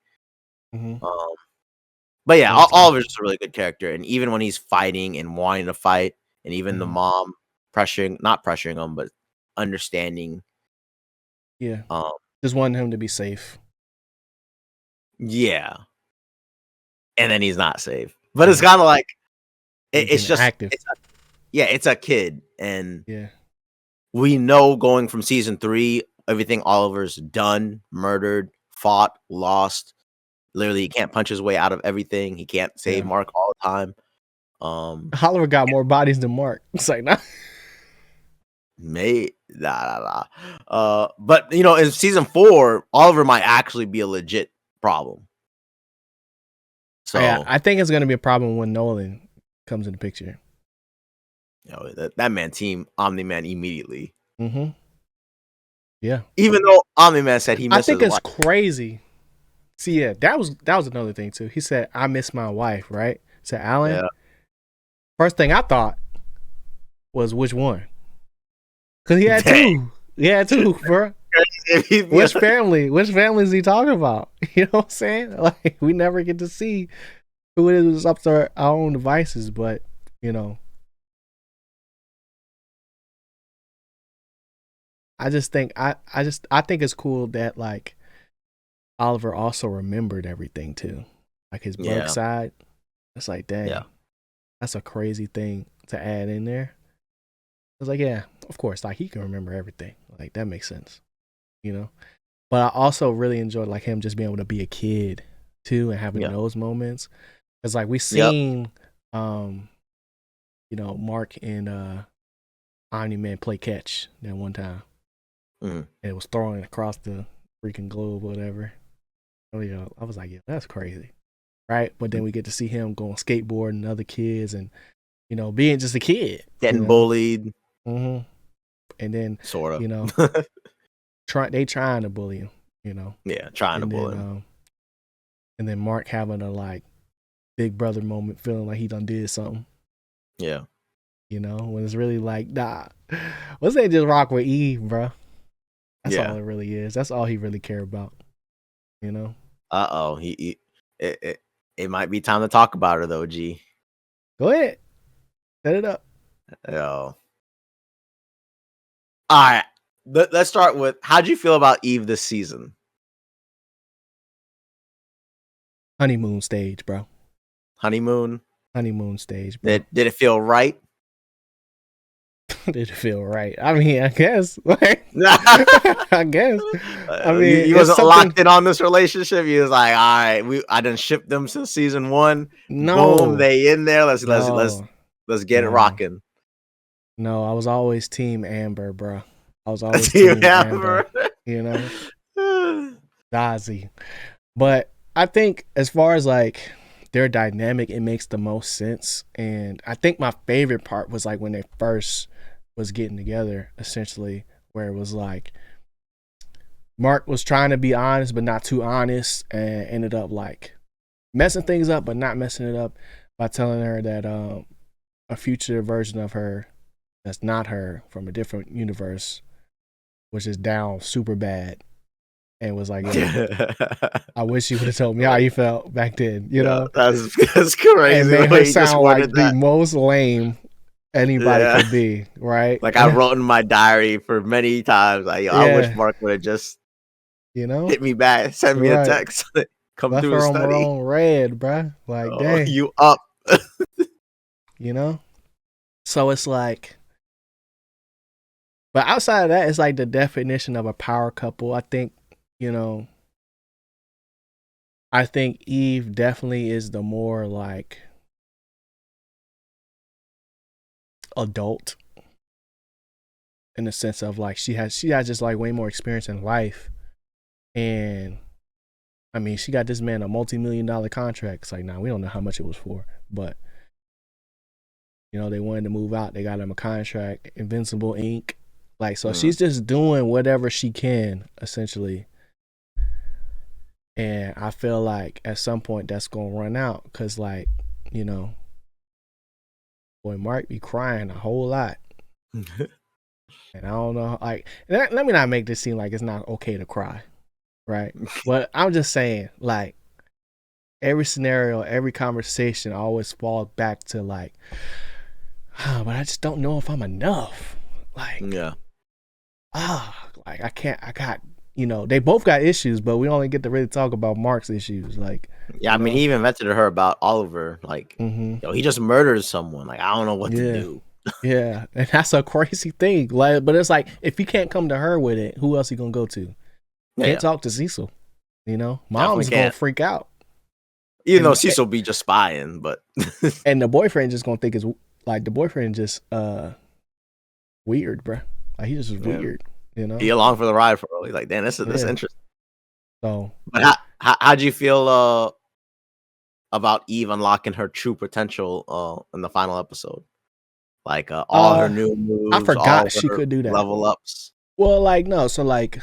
S2: But yeah, Oliver's just a really good character, and even when he's fighting and wanting to fight, and even the mom not pressuring him, but understanding.
S1: Yeah. Just wanting him to be safe.
S2: Yeah. And then he's not safe. But it's kind of like it's just active. It's a kid, and we know going from season 3, everything Oliver's done, murdered, fought, lost. Literally, he can't punch his way out of everything. He can't save Mark all the time.
S1: Oliver got more bodies than Mark. It's like, nah.
S2: But in season 4, Oliver might actually be a legit problem. So
S1: yeah, I think it's gonna be a problem when Nolan comes in the picture.
S2: That man team Omni-Man immediately.
S1: Mm-hmm. Yeah.
S2: Even though Omni-Man said he misses
S1: I think it's
S2: wife.
S1: crazy. See, yeah, that was another thing too. He said, "I miss my wife." Right? Said Alan.
S2: Yeah.
S1: First thing I thought was which one? Because he had two. He had two, bro. Which family? Which family is he talking about? You know what I'm saying? Like, we never get to see who it is up to our own devices, but I just think I think it's cool that like Oliver also remembered everything too, like his blood side. It's like, dang, that's a crazy thing to add in there. I was like, yeah, of course, like he can remember everything. Like that makes sense, But I also really enjoyed like him just being able to be a kid too and having those moments. Cause like we seen, Mark and Omni-Man play catch that one time.
S2: Mm-hmm.
S1: And it was throwing across the freaking globe or whatever. So, I was like, yeah, that's crazy. Right? But then we get to see him going skateboarding and other kids and, being just a kid.
S2: Getting bullied.
S1: Mm-hmm. And then,
S2: sort of,
S1: they trying to bully him,
S2: Yeah, trying to bully him.
S1: And then Mark having a, like, big brother moment, feeling like he done did something.
S2: Yeah.
S1: When it's really like, nah, let's say just rock with Eve, bro. That's all it really is. That's all he really cared about.
S2: Uh-oh. It might be time to talk about her though, G.
S1: Go ahead. Set it up.
S2: All right. Let's start with, how'd you feel about Eve this season?
S1: Honeymoon stage, bro.
S2: Honeymoon
S1: stage, bro.
S2: Did it feel right?
S1: Did it feel right? I mean, I guess. I guess. I mean,
S2: he wasn't locked in on this relationship. He was like, all right, I done shipped them since season 1.
S1: No.
S2: Boom, they in there. Let's get it rocking.
S1: No, I was always team Amber, bro. I was always team Amber. Dazi. But I think as far as like their dynamic, it makes the most sense. And I think my favorite part was like when they first was getting together, essentially, where it was like Mark was trying to be honest but not too honest, and ended up like messing things up but not messing it up by telling her that a future version of her that's not her from a different universe was just down super bad, and was like, I wish you would have told me how you felt back then,
S2: that's crazy.
S1: And made her sound like the most lame anybody could be, right?
S2: Like I wrote in my diary for many times, like, I wish Mark would have just hit me back, send me a text, come
S1: left
S2: through
S1: her
S2: a
S1: on
S2: study.
S1: her own red, bruh. Like, dang,
S2: you up.
S1: So it's like, but outside of that, it's like the definition of a power couple. I think, I think Eve definitely is the more like adult, in the sense of like she has just like way more experience in life. And I mean, she got this man a multi-million-dollar contract. It's like, nah, we don't know how much it was for, but they wanted to move out. They got him a contract, Invincible Inc. Like, so she's just doing whatever she can, essentially. And I feel like at some point that's gonna run out, because like, boy, Mark be crying a whole lot. And I don't know, like, let me not make this seem like it's not okay to cry, right? But I'm just saying, like, every scenario, every conversation always falls back to like, but I just don't know if I'm enough. Like, like I got, they both got issues, but we only get to really talk about Mark's issues. Like,
S2: I mean, he even vented to her about Oliver, like, he just murdered someone. Like, I don't know what to do.
S1: Yeah, and that's a crazy thing. Like, but it's like, if you can't come to her with it, who else you gonna go to? Can't talk to Cecil. Mom's gonna freak out.
S2: Even though Cecil be just spying, but
S1: and the boyfriend just gonna think it's like the boyfriend just weird, bro. Like he just weird, you know.
S2: He along for the ride for early. Like, damn, this is interesting.
S1: So,
S2: but how'd you feel about Eve unlocking her true potential in the final episode? Like all her new moves.
S1: I forgot she could do that.
S2: Level ups.
S1: Well, like no, so like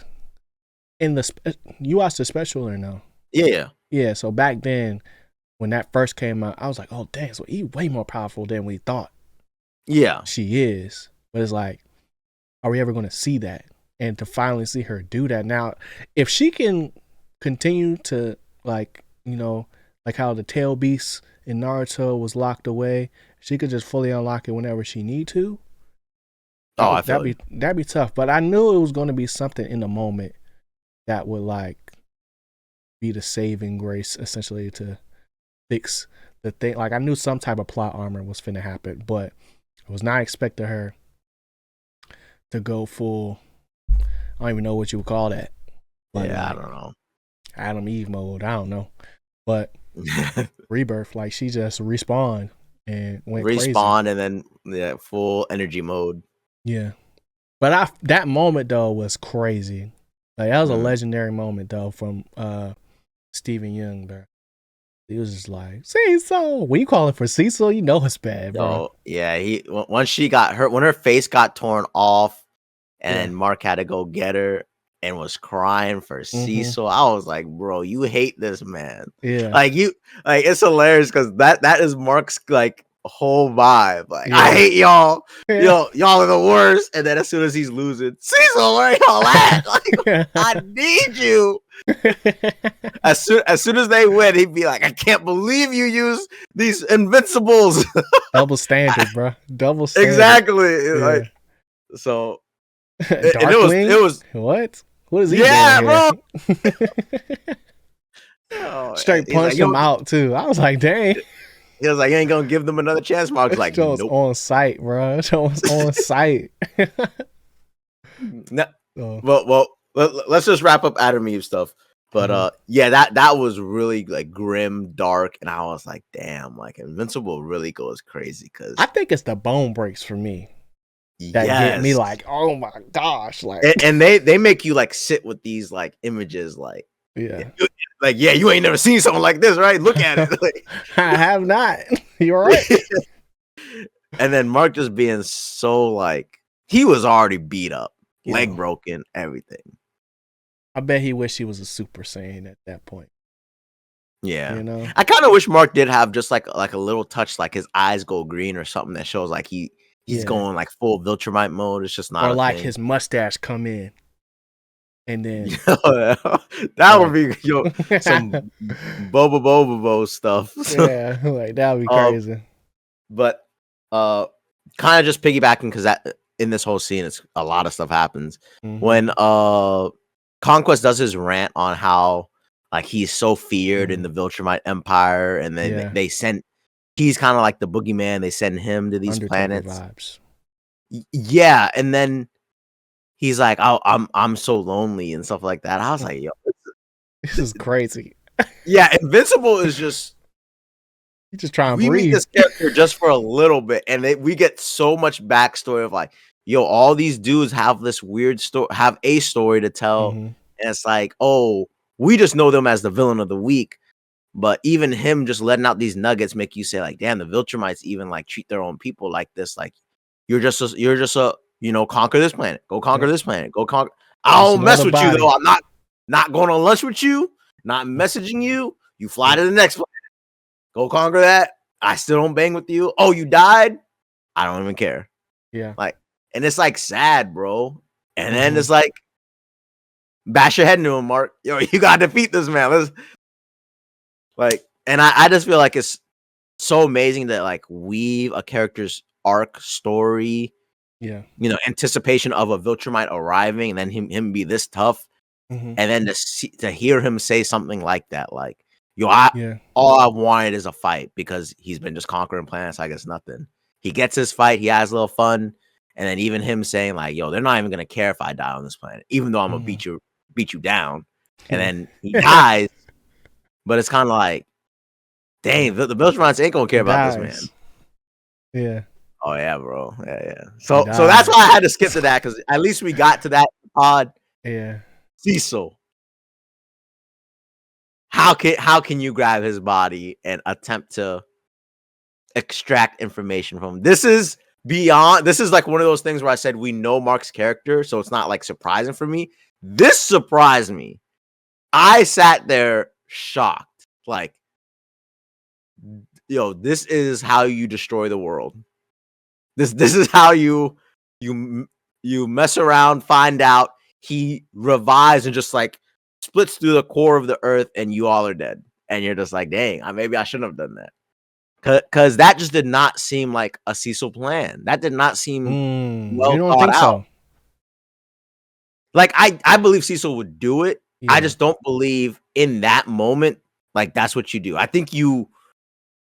S1: in the you watched the special or no?
S2: Yeah.
S1: So back then, when that first came out, I was like, oh dang, so Eve way more powerful than we thought.
S2: Yeah,
S1: she is. But it's like, are we ever going to see that? And to finally see her do that now, if she can continue to like, you know, like how the tail beast in Naruto was locked away, she could just fully unlock it whenever she need to.
S2: Oh, that'd
S1: be tough. But I knew it was going to be something in the moment that would like be the saving grace, essentially, to fix the thing. Like I knew some type of plot armor was finna happen, but I was not expecting her to go full. I don't even know what you would call that.
S2: But, yeah, I don't know.
S1: Adam Eve mode. I don't know, but rebirth. Like she just respawned and went crazy.
S2: And then full energy mode.
S1: Yeah, but that moment though was crazy. Like that was a legendary moment though from Steven Yeun, bro. He was just like, Cecil. When you call it for Cecil, you know it's bad, bro.
S2: Oh, yeah. Once she got hurt, when her face got torn off and Mark had to go get her and was crying for Cecil, I was like, bro, you hate this man.
S1: Yeah.
S2: Like it's hilarious because that is Mark's like whole vibe. Like, I hate y'all. Y'all are the worst. And then as soon as he's losing, Cecil, where y'all at? Like, I need you. As soon as they win, he'd be like, I can't believe you use these invincibles.
S1: Double standard, bro. Double standard.
S2: Exactly. Like, so it was
S1: what is he
S2: doing
S1: bro?
S2: Oh,
S1: straight punched him out too. I was like, dang.
S2: He was like, you ain't gonna give them another chance. Mark's like,
S1: nope. On site, bro. It was on site.
S2: Well, let's just wrap up Adam Eve stuff. But that was really like grim, dark, and I was like, damn, like Invincible really goes crazy because
S1: I think it's the bone breaks for me that get me like, oh my gosh, like,
S2: and they make you like sit with these like images, like you ain't never seen something like this, right? Look at it. Like,
S1: I have not. You're right.
S2: And then Mark just being so like he was already beat up, leg broken, everything.
S1: I bet he wished he was a Super Saiyan at that point.
S2: Yeah,
S1: you know,
S2: I kind of wish Mark did have just like a little touch, like his eyes go green or something that shows like he's going like full Viltrumite mode. It's just not,
S1: or like his mustache come in, and then
S2: that would be some bobo stuff.
S1: Yeah, like that would be crazy.
S2: But kind of just piggybacking because that in this whole scene, it's a lot of stuff happens when Conquest does his rant on how like he's so feared in the Viltrumite Empire, and then he's kind of like the boogeyman. They send him to these planets.
S1: Vibes.
S2: Yeah, and then he's like, "Oh, I'm so lonely" and stuff like that. I was like, "Yo,
S1: this is crazy."
S2: Yeah, Invincible is just
S1: you just trying to
S2: breathe. We meet this character just for a little bit, and we get so much backstory of like, yo, all these dudes have this weird story, have a story to tell, and it's like, oh, we just know them as the villain of the week, but even him just letting out these nuggets make you say like, damn, the Viltrumites even like treat their own people like this. Like, you're just a conquer this planet, go conquer this planet, go conquer. I don't mess with you though. I'm not going on lunch with you, not messaging you. You fly to the next planet, go conquer that. I still don't bang with you. Oh, you died? I don't even care.
S1: Yeah,
S2: like. And it's like sad, bro. And then it's like, bash your head into him, Mark. Yo, you gotta defeat this man. Let's like, and I just feel like it's so amazing that like weave a character's arc story.
S1: Yeah,
S2: anticipation of a Viltrumite arriving, and then him be this tough, and then to hear him say something like that, like, yo, all I wanted is a fight because he's been just conquering planets. I guess nothing. He gets his fight. He has a little fun. And then even him saying like, yo, they're not even going to care if I die on this planet, even though I'm going to beat you down. And then he dies. But it's kind of like, Dang, the Viltrumites ain't gonna care about this man.
S1: Yeah.
S2: Oh yeah, bro. Yeah. So that's why I had to skip to that, because at least we got to that pod.
S1: Yeah.
S2: Cecil. How can you grab his body and attempt to extract information from him? This is like one of those things where I said we know Mark's character, so it's not like surprising for me. This surprised me. I sat there shocked. Like, yo, this is how you destroy the world. This is how you mess around, find out he revives and just like splits through the core of the earth, and you all are dead. And you're just like, dang, maybe I shouldn't have done that. Because that just did not seem like a Cecil plan. That did not seem well
S1: you don't
S2: thought
S1: think
S2: out.
S1: So?
S2: Like, I believe Cecil would do it.
S1: Yeah.
S2: I just don't believe in that moment, like, that's what you do. I think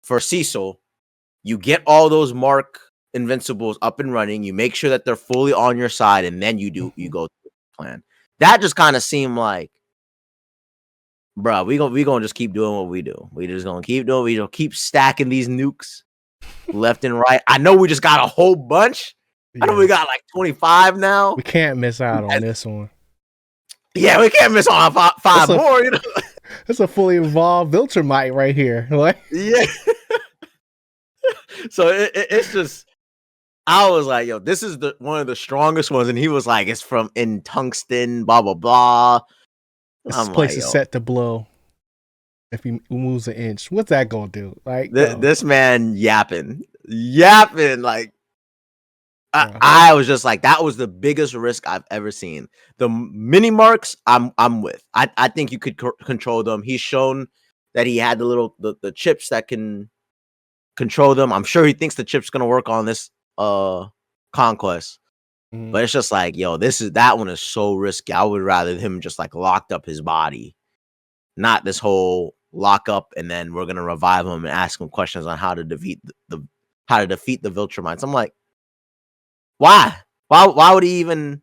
S2: for Cecil, you get all those Mark Invincibles up and running. You make sure that they're fully on your side, and then you go through the plan. That just kind of seemed like, bro, we gonna just keep doing what we do. We just gonna keep doing. We gonna keep stacking these nukes left and right. I know we just got a whole bunch. Yeah. I know we got like 25 now.
S1: We can't miss out on this one.
S2: Yeah, we can't miss on five more. You know,
S1: it's a fully evolved Viltrumite right here. Like,
S2: yeah. So it's just, I was like, yo, this is one of the strongest ones, and he was like, it's from in tungsten, blah blah blah.
S1: This place is set to blow if he moves an inch. What's that gonna do? Like,
S2: this man yapping. Like, I was just like, that was the biggest risk I've ever seen. The mini marks, I'm with. I think you could control them. He's shown that he had the chips that can control them. I'm sure he thinks the chip's gonna work on this conquest. But it's just like, yo, that one is so risky. I would rather him just like locked up his body, not this whole lock up and then we're gonna revive him and ask him questions on how to defeat the Viltrumites. I'm like, why would he even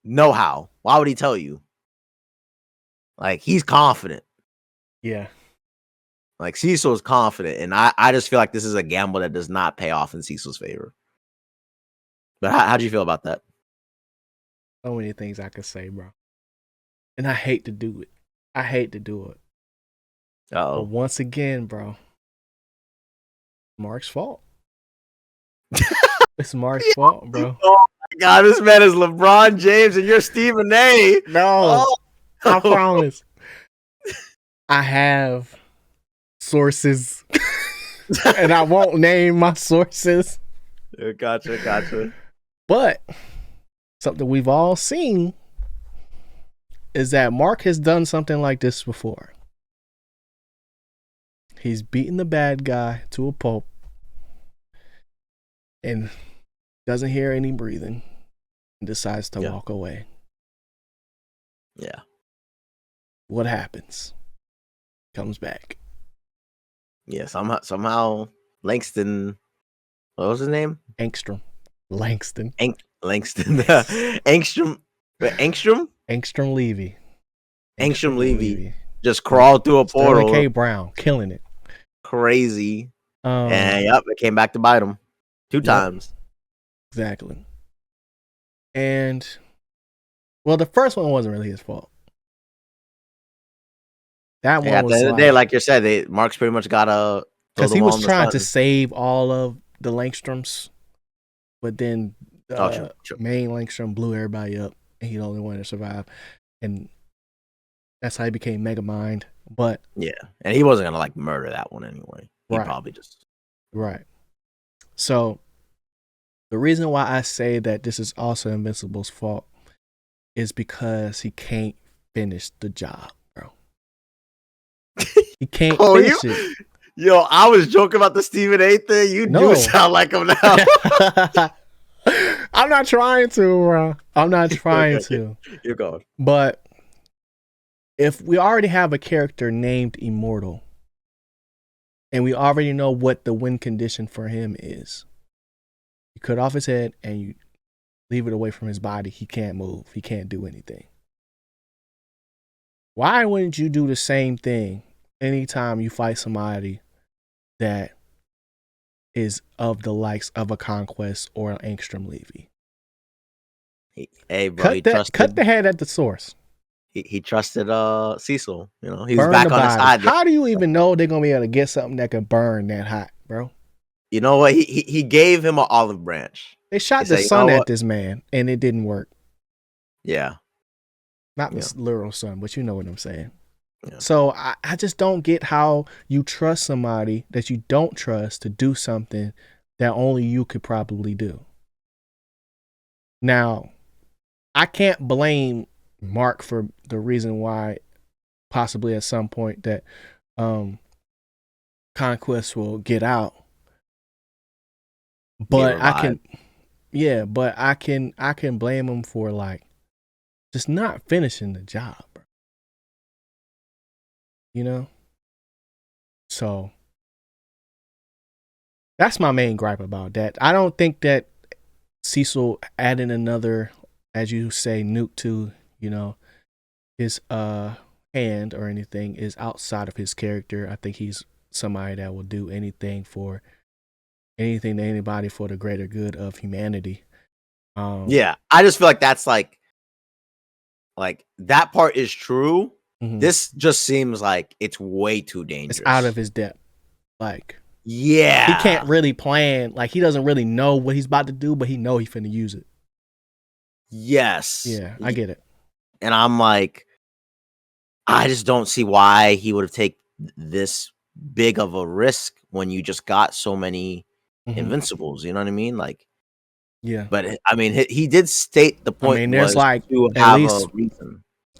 S2: know how? Why would he tell you? Like, he's confident.
S1: Yeah.
S2: Like, Cecil's confident, and I just feel like this is a gamble that does not pay off in Cecil's favor. But how do you feel about that?
S1: So many things I could say, bro. And I hate to do it.
S2: Uh-oh.
S1: But once again, bro, Mark's fault. It's Mark's fault, bro.
S2: Oh my God, this man is LeBron James and you're Stephen A.
S1: No, I promise. I have sources, and I won't name my sources.
S2: Gotcha.
S1: But something we've all seen is that Mark has done something like this before. He's beaten the bad guy to a pulp and doesn't hear any breathing and decides to walk away.
S2: Yeah. What
S1: happens? Comes back.
S2: Yeah, somehow Langston, what was his name?
S1: Langston.
S2: Langston. Angstrom
S1: Levy.
S2: Angstrom Levy just crawled through a portal.
S1: Sterling K. Brown killing it.
S2: Crazy. And it came back to bite him 2 times.
S1: Exactly. And well, the first one wasn't really his fault. That one was, at the end of the
S2: day, like you said, Mark's pretty much got a,
S1: because he was trying to save all of the Langstroms, but then main Langstrom blew everybody up, and he the only one to survive, and that's how he became Megamind. But
S2: yeah, and he wasn't gonna like murder that one anyway. He probably just
S1: So the reason why I say that this is also Invincible's fault is because he can't finish the job, bro. He can't finish it.
S2: Yo, I was joking about the Stephen A thing. You do sound like him now.
S1: I'm not trying to, bro. I'm not trying to.
S2: You're going.
S1: But if we already have a character named Immortal, and we already know what the win condition for him is, you cut off his head and you leave it away from his body. He can't move. He can't do anything. Why wouldn't you do the same thing anytime you fight somebody that is of the likes of a Conquest or an Angstrom Levy.
S2: Hey, bro,
S1: cut the head at the source.
S2: He trusted Cecil. You know, he was
S1: Burn
S2: back
S1: the
S2: on his
S1: body.
S2: side.
S1: How do you even know they're gonna be able to get something that can burn that hot, bro?
S2: You know what? He gave him an olive branch.
S1: They shot the sun at this man, and it didn't work.
S2: Yeah.
S1: Not the literal sun, but you know what I'm saying.
S2: Yeah.
S1: So I just don't get how you trust somebody that you don't trust to do something that only you could probably do. Now, I can't blame Mark for the reason why possibly at some point that Conquest will get out. But I can blame him for like just not finishing the job. You know? So that's my main gripe about that. I don't think that Cecil adding another, as you say, nuke to, you know, his hand or anything is outside of his character. I think he's somebody that will do anything to anybody for the greater good of humanity.
S2: Yeah, I just feel like that's like that part is true. Mm-hmm. This just seems like it's way too dangerous.
S1: It's out of his depth. Like,
S2: yeah,
S1: he can't really plan. Like, he doesn't really know what he's about to do, but he know he's finna use it.
S2: Yes.
S1: Yeah, I get it.
S2: And I'm like, I just don't see why he would have taken this big of a risk when you just got so many Invincibles. You know what I mean? Like,
S1: yeah.
S2: But I mean, he did state the point.
S1: I mean, there's like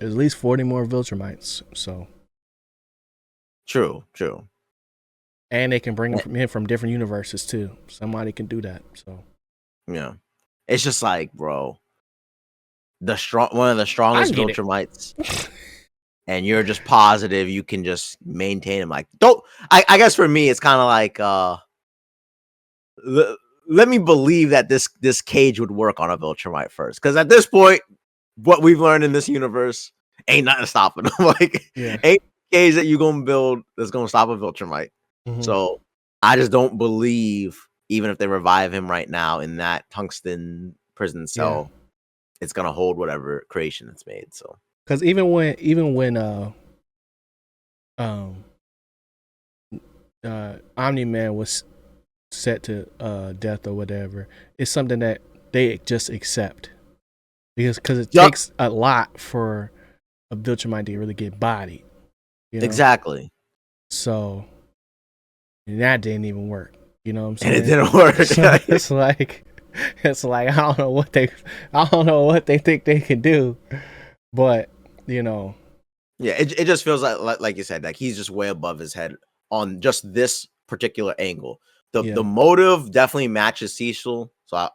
S1: at least 40 more Viltrumites. So
S2: true.
S1: And they can bring him from different universes too. Somebody can do that. So
S2: yeah, it's just like, bro, one of the strongest Viltrumites, and you're just positive you can just maintain him. Like, I guess for me, it's kind of like let me believe that this cage would work on a Viltrumite first, because at this point, what we've learned in this universe ain't nothing stopping them. Like, ain't cage that you gonna build that's gonna stop a Viltrumite. Mm-hmm. So I just don't believe, even if they revive him right now in that tungsten prison cell, it's gonna hold whatever creation it's made. So
S1: because even when Omni-Man was set to death or whatever, it's something that they just accept because it takes a lot for a Viltrumite to really get bodied. You know?
S2: Exactly.
S1: So that didn't even work. You know what I'm saying?
S2: And it didn't work.
S1: So it's like I don't know what they think they can do, but you know.
S2: Yeah, it just feels like you said, like he's just way above his head on just this particular angle. The motive definitely matches Cecil, so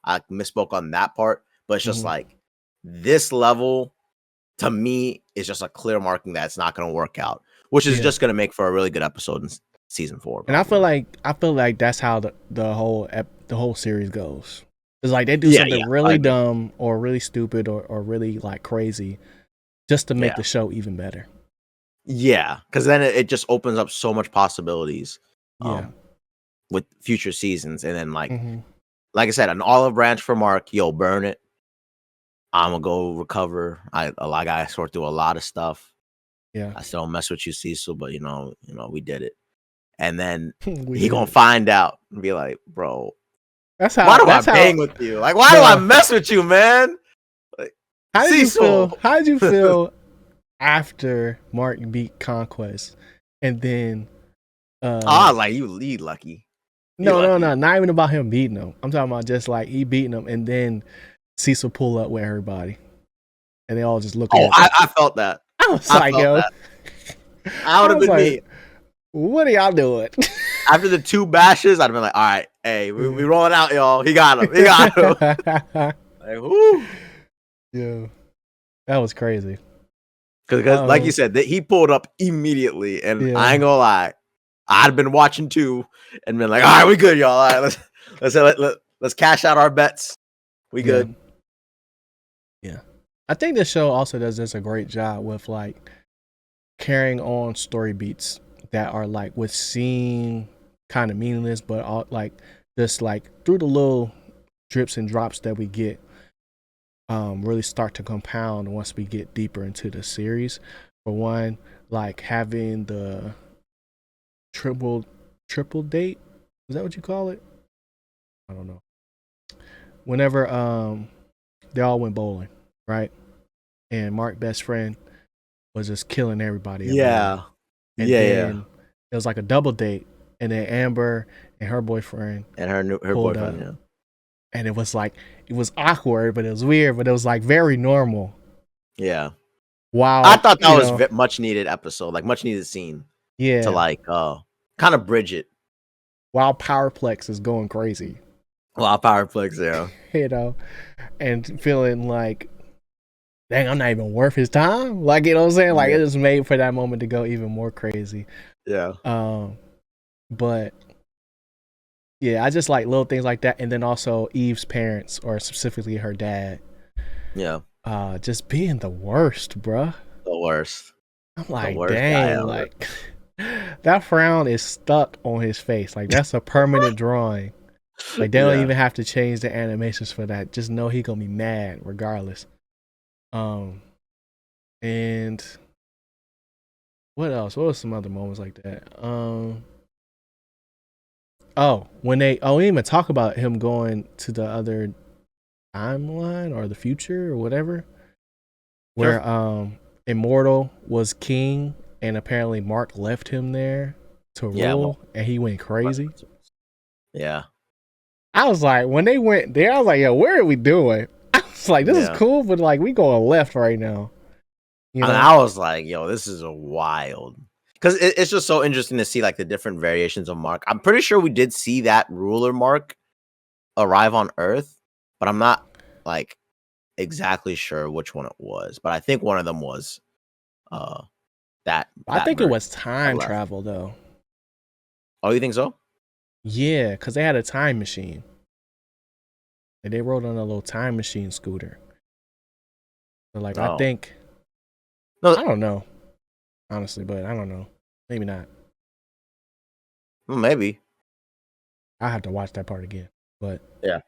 S2: I misspoke on that part, but it's just like this level to me is just a clear marking that it's not going to work out, which is just going to make for a really good episode in season 4.
S1: Probably. And I feel like that's how the whole series goes. It's like they do something really dumb or really stupid or really like crazy just to make the show even better.
S2: Yeah, because then it just opens up so much possibilities. With future seasons, and then like I said, an olive branch for Mark. Yo, burn it. I'm gonna go recover. I sort through a lot of stuff.
S1: Yeah,
S2: I still don't mess with you, Cecil, but you know, we did it. And then he gonna find out and be like, bro, why do I bang with you? Like, why do I mess with you, man? Like,
S1: how did you feel after Mark beat Conquest, and then
S2: like you lucky.
S1: No, not even about him beating him. I'm talking about just like he beating him, and then Cecil pull up with everybody, and they all just look.
S2: I felt that.
S1: I was like, yo,
S2: I would have been me.
S1: What are y'all doing?
S2: After the 2 bashes, I'd have been like, all right, hey, we rolling out, y'all. He got him. Like, whoo.
S1: Yeah, that was crazy.
S2: Because like you said, he pulled up immediately, and I ain't gonna lie, I'd been watching too, and been like, all right, we good, y'all. All right, let's cash out our bets. We good.
S1: Yeah, I think this show also does a great job with like carrying on story beats that are like with seeing kind of meaningless, but all, like just like through the little drips and drops that we get, really start to compound once we get deeper into the series. For one, like having the triple date, is that what you call it? I don't know. Whenever they all went bowling, right? And Mark's best friend was just killing everybody at bowling. And then it was like a double date, and then Amber and her boyfriend
S2: and her boyfriend,
S1: up, and it was like, it was awkward, but it was weird, but it was like very normal.
S2: Yeah.
S1: Wow.
S2: I thought that was much needed episode, like much needed scene.
S1: Yeah.
S2: To like kind of bridge it.
S1: While Powerplex is going crazy.
S2: While Powerplex, yeah.
S1: You know, and feeling like, dang, I'm not even worth his time. Like, you know what I'm saying? Like, it was made for that moment to go even more crazy.
S2: Yeah.
S1: But yeah, I just like little things like that. And then also Eve's parents, or specifically her dad.
S2: Yeah.
S1: Just being the worst, bruh.
S2: The worst.
S1: I'm like, dang, like that frown is stuck on his face. Like, that's a permanent drawing. Like, they don't even have to change the animations for that. Just know he gonna be mad regardless. And what else? What was some other moments like that? When they we didn't even talk about him going to the other timeline or the future or whatever, where Immortal was king, and apparently Mark left him there to rule, and he went crazy.
S2: Yeah.
S1: I was like, when they went there, I was like, yo, where are we doing? I was like, this is cool, but like, we going left right now.
S2: You know? And I was like, yo, this is a wild. Because it's just so interesting to see like the different variations of Mark. I'm pretty sure we did see that ruler Mark arrive on Earth, but I'm not like exactly sure which one it was. But I think one of them was that.
S1: I think it was time travel though.
S2: Oh, you think so?
S1: Yeah, because they had a time machine. And they rode on a little time machine scooter. So like, I think, I don't know, honestly, but I don't know. Maybe not.
S2: Well, maybe.
S1: I have to watch that part again. But
S2: yeah.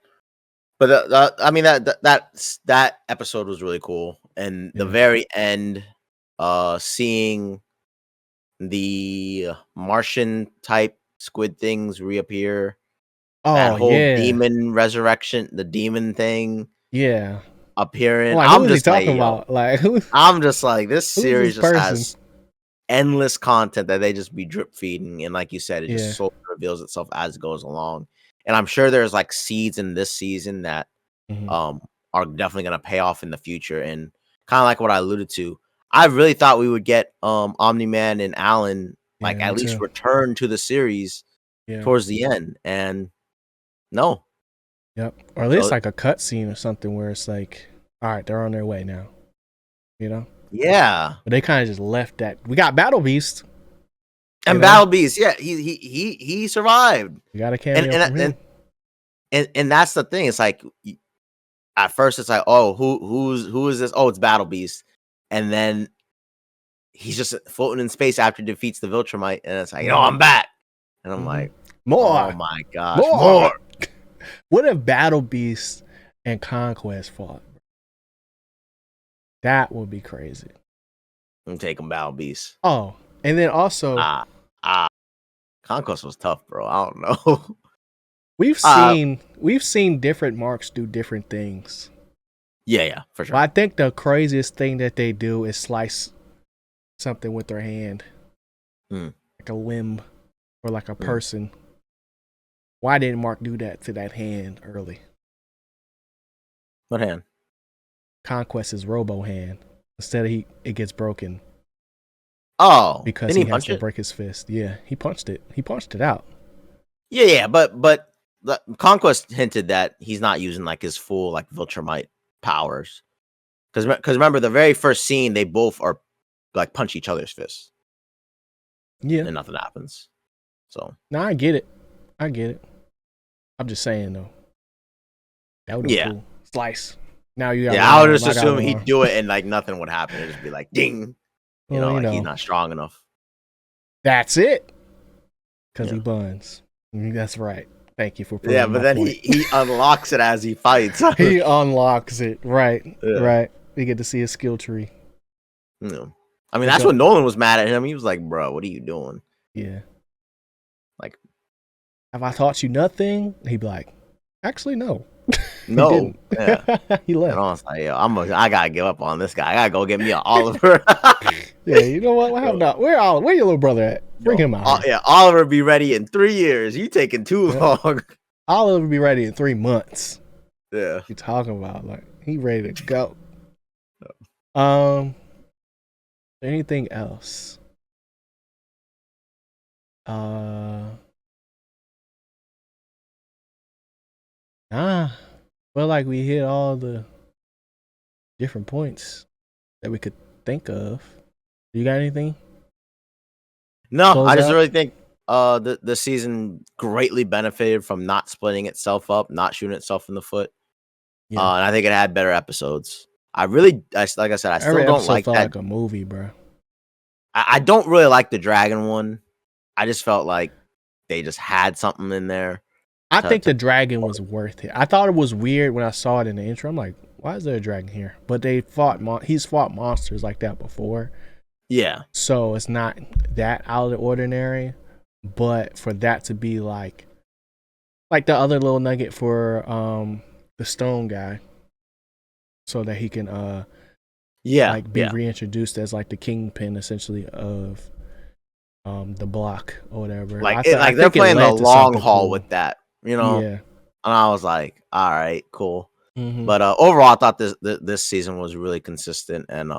S2: But I mean, that episode was really cool. And the very end, seeing the Martian type squid things reappear. That whole demon resurrection, the demon thing.
S1: Yeah.
S2: Appearing.
S1: Like, I'm just talking about. Like,
S2: I'm just like, this series just has endless content that they just be drip feeding. And like you said, it just slowly reveals itself as it goes along. And I'm sure there's like seeds in this season that are definitely going to pay off in the future. And kind of like what I alluded to, I really thought we would get Omni-Man and Alan like at least return to the series towards the end. And no.
S1: Yep. Or at least like a cutscene or something where it's like, all right, they're on their way now. You know?
S2: Yeah.
S1: But they kind of just left that. We got Battle Beast.
S2: And Battle Beast, yeah, he survived.
S1: You got a cameo from him.
S2: And that's the thing. It's like, at first it's like, oh, who is this? Oh, it's Battle Beast. And then he's just floating in space after he defeats the Viltrumite, and it's like, yo, I'm back. And I'm like,
S1: more.
S2: Oh my gosh, more.
S1: What if Battle Beast and Conquest fought? That would be crazy.
S2: I'm taking Battle Beast.
S1: Oh, and then also,
S2: Conquest was tough, bro. I don't know.
S1: We've seen different Marks do different things.
S2: Yeah, for sure.
S1: But I think the craziest thing that they do is slice something with their hand, like a limb or like a person. Why didn't Mark do that to that hand early?
S2: What hand?
S1: Conquest's Robo hand. Instead of it gets broken.
S2: Oh,
S1: because he has to break his fist. Yeah, he punched it. He punched it out.
S2: Yeah, but the Conquest hinted that he's not using like his full like Viltrumite powers. Because remember the very first scene, they both are like punch each other's fists.
S1: Yeah,
S2: and nothing happens. So
S1: no, I get it. I'm just saying though. That would be cool. Slice. Now you got.
S2: Yeah, I would just assume he'd do it and like nothing would happen. It'd just be like ding. You know, he's not strong enough.
S1: That's it. Because he buns. That's right. Thank you for
S2: Yeah,
S1: proving
S2: but
S1: my
S2: then
S1: point.
S2: he unlocks it as he fights.
S1: He unlocks it. Right.
S2: Yeah.
S1: Right. We get to see his skill tree.
S2: Yeah. I mean,
S1: Which
S2: that's what Nolan was mad at him. He was like, "Bro, what are you doing?"
S1: Yeah.
S2: Like,
S1: have I taught you nothing? He'd be like, actually, no. He
S2: no.
S1: didn't.
S2: Yeah.
S1: He
S2: And I
S1: left.
S2: was like, "Yo, I gotta give up on this guy. I gotta go get me an Oliver."
S1: Yeah, you know what? Where your little brother at? Bring
S2: Yo,
S1: him out here.
S2: yeah, Oliver be ready in 3 years. You taking too long.
S1: Oliver be ready in 3 months.
S2: Yeah.
S1: You talking about like he ready to go. Um, anything else? Nah. Well, like we hit all the different points that we could think of. You got anything?
S2: No,
S1: Close
S2: I just
S1: out?
S2: really think the season greatly benefited from not splitting itself up, not shooting itself in the foot.
S1: Yeah.
S2: And I think it had better episodes. Like I said, I still
S1: Every
S2: don't
S1: episode
S2: like
S1: felt
S2: that.
S1: like a movie, bro.
S2: I don't really like the dragon one. I just felt like they just had something in there.
S1: I think the dragon was worth it. I thought it was weird when I saw it in the intro. I'm like, why is there a dragon here? But they he's fought monsters like that before.
S2: Yeah.
S1: So it's not that out of the ordinary. But for that to be like the other little nugget for the stone guy, so that he can be reintroduced as like the kingpin essentially of the block or whatever.
S2: Like
S1: I
S2: they're
S1: think it
S2: playing the
S1: led to
S2: long
S1: something
S2: haul
S1: cool.
S2: with that, you know.
S1: Yeah.
S2: And I was like, all right, cool.
S1: Mm-hmm.
S2: But overall, I thought this season was really consistent, and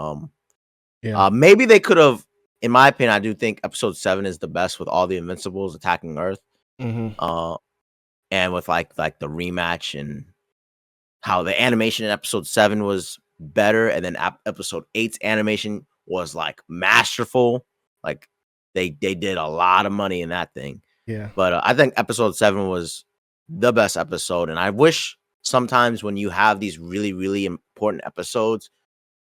S2: maybe they could have. In my opinion, I do think episode 7 is the best with all the Invincibles attacking Earth.
S1: Mm-hmm.
S2: And with like the rematch and how the animation in episode 7 was better, and then episode 8's animation was like masterful. Like they did a lot of money in that thing.
S1: Yeah.
S2: But I think episode 7 was the best episode, and I wish sometimes when you have these really, really important episodes,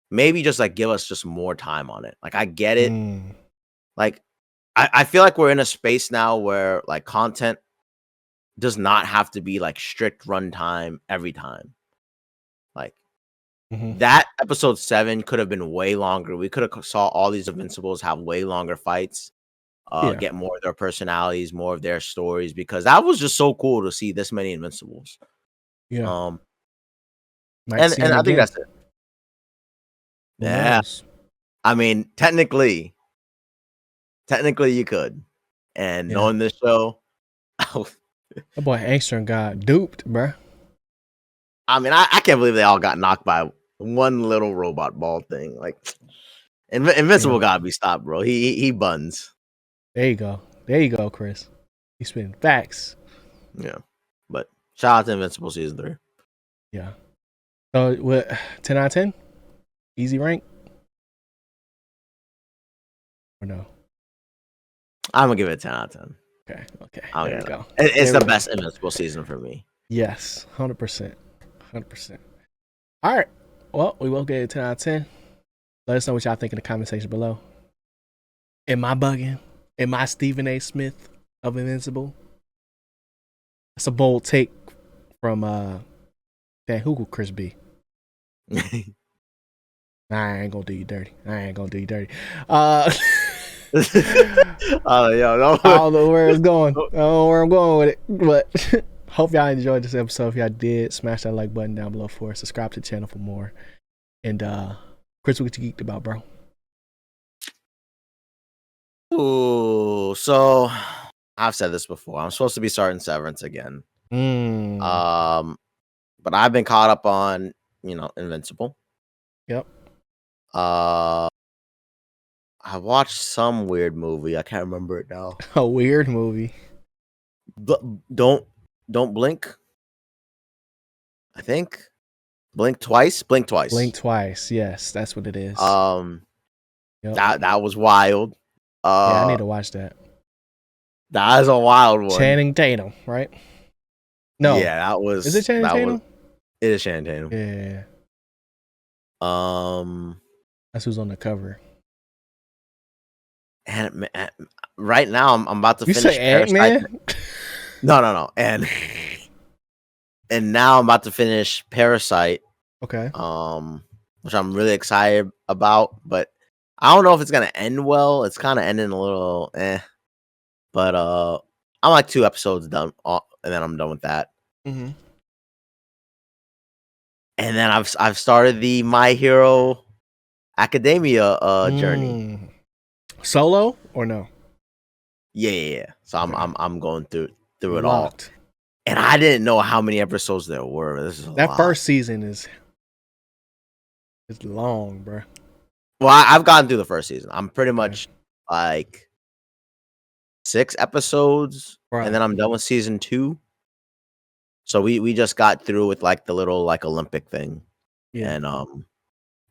S2: maybe just like give us just more time on it. Like I get it. Like I feel like we're in a space now where like content does not have to be like strict runtime every time. Like that episode 7 could have been way longer. We could have saw all these Invincibles have way longer fights. Get more of their personalities, more of their stories, because that was just so cool to see this many Invincibles.
S1: Yeah.
S2: And I think that's it.
S1: Who
S2: yeah.
S1: knows?
S2: I mean, technically you could. And knowing this show,
S1: that boy Angstrom got duped, bruh.
S2: I mean, I can't believe they all got knocked by one little robot ball thing. Like Invincible gotta be stopped, bro. He buns.
S1: There you go, Chris. He's spitting facts.
S2: Yeah. But shout out to Invincible season 3.
S1: Yeah. So what 10 out of 10? Easy rank? Or no?
S2: I'm gonna give it a 10 out of 10.
S1: Okay.
S2: There you go. It's the best Invincible season for me.
S1: Yes, 100%. 100%. All right. Well, we will get a 10 out of 10. Let us know what y'all think in the comment section below. Am I bugging? Am I Stephen A. Smith of Invincible? That's a bold take from who could Chris be? I ain't gonna do you dirty. I don't know where it's going. I don't know where I'm going with it. But hope y'all enjoyed this episode. If y'all did, smash that like button down below for us. Subscribe to the channel for more. And Chris, what you geeked about, bro?
S2: Ooh, so I've said this before. I'm supposed to be starting Severance again. But I've been caught up on, Invincible.
S1: Yep.
S2: I watched some weird movie. I can't remember it now.
S1: A weird movie.
S2: Don't blink. I think blink twice.
S1: Blink twice. Yes, that's what it is.
S2: Yep. That was wild.
S1: Yeah, I need to watch that.
S2: That is a wild one.
S1: Channing Tatum, right? No.
S2: Yeah, that was.
S1: Is it Channing Tatum?
S2: It is Channing Tatum.
S1: Yeah. That's who's on the cover.
S2: And right now, I'm about to finish
S1: Ant-Man?
S2: No. And now I'm about to finish Parasite.
S1: Okay.
S2: Which I'm really excited about, but I don't know if it's gonna end well. It's kind of ending a little but I'm like 2 episodes done, and then I'm done with that.
S1: Mm-hmm.
S2: And then I've started the My Hero Academia journey.
S1: Solo or no?
S2: Yeah. So I'm going through it all,
S1: Locked.
S2: and I didn't know how many episodes there were. This is a
S1: That
S2: lot.
S1: first season is long, bro.
S2: Well, I've gotten through the first season. I'm pretty much like 6 episodes, and then I'm done with season 2. So we just got through with like the little like Olympic thing, and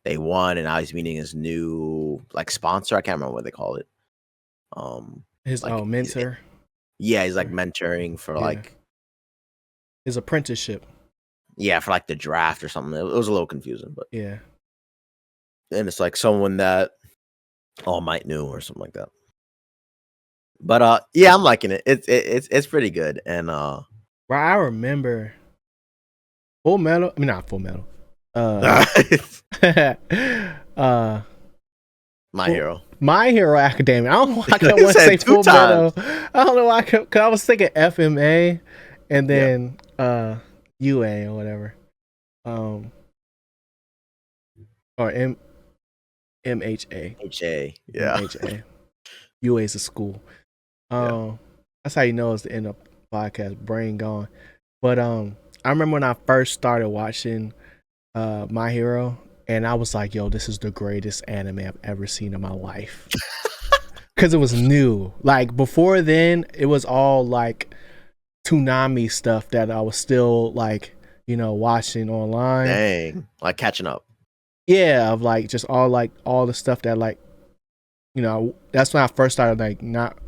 S2: they won, and now he's meeting his new like sponsor. I can't remember what they call it.
S1: His
S2: like
S1: mentor.
S2: Yeah, he's like mentoring for like
S1: his apprenticeship.
S2: Yeah, for like the draft or something. It was a little confusing, but
S1: yeah.
S2: And it's like someone that All Might knew or something like that. But yeah, I'm liking it. It's pretty good, and
S1: Bro, I remember Full Metal. I mean, not Full Metal. My Hero Academia. I don't know why I kept wanting to say Full Metal. I don't know why because I was thinking FMA and then UA or whatever. Or MHA.
S2: Yeah.
S1: MHA. UA is a school. That's how you know it's the end of the podcast. Brain gone. But I remember when I first started watching My Hero, and I was like, yo, this is the greatest anime I've ever seen in my life. Because it was new. Like, before then, it was all, like, Toonami stuff that I was still, like, watching online.
S2: Dang. Like, catching up.
S1: Yeah, of, like, just all the stuff that, like, that's when I first started, like, not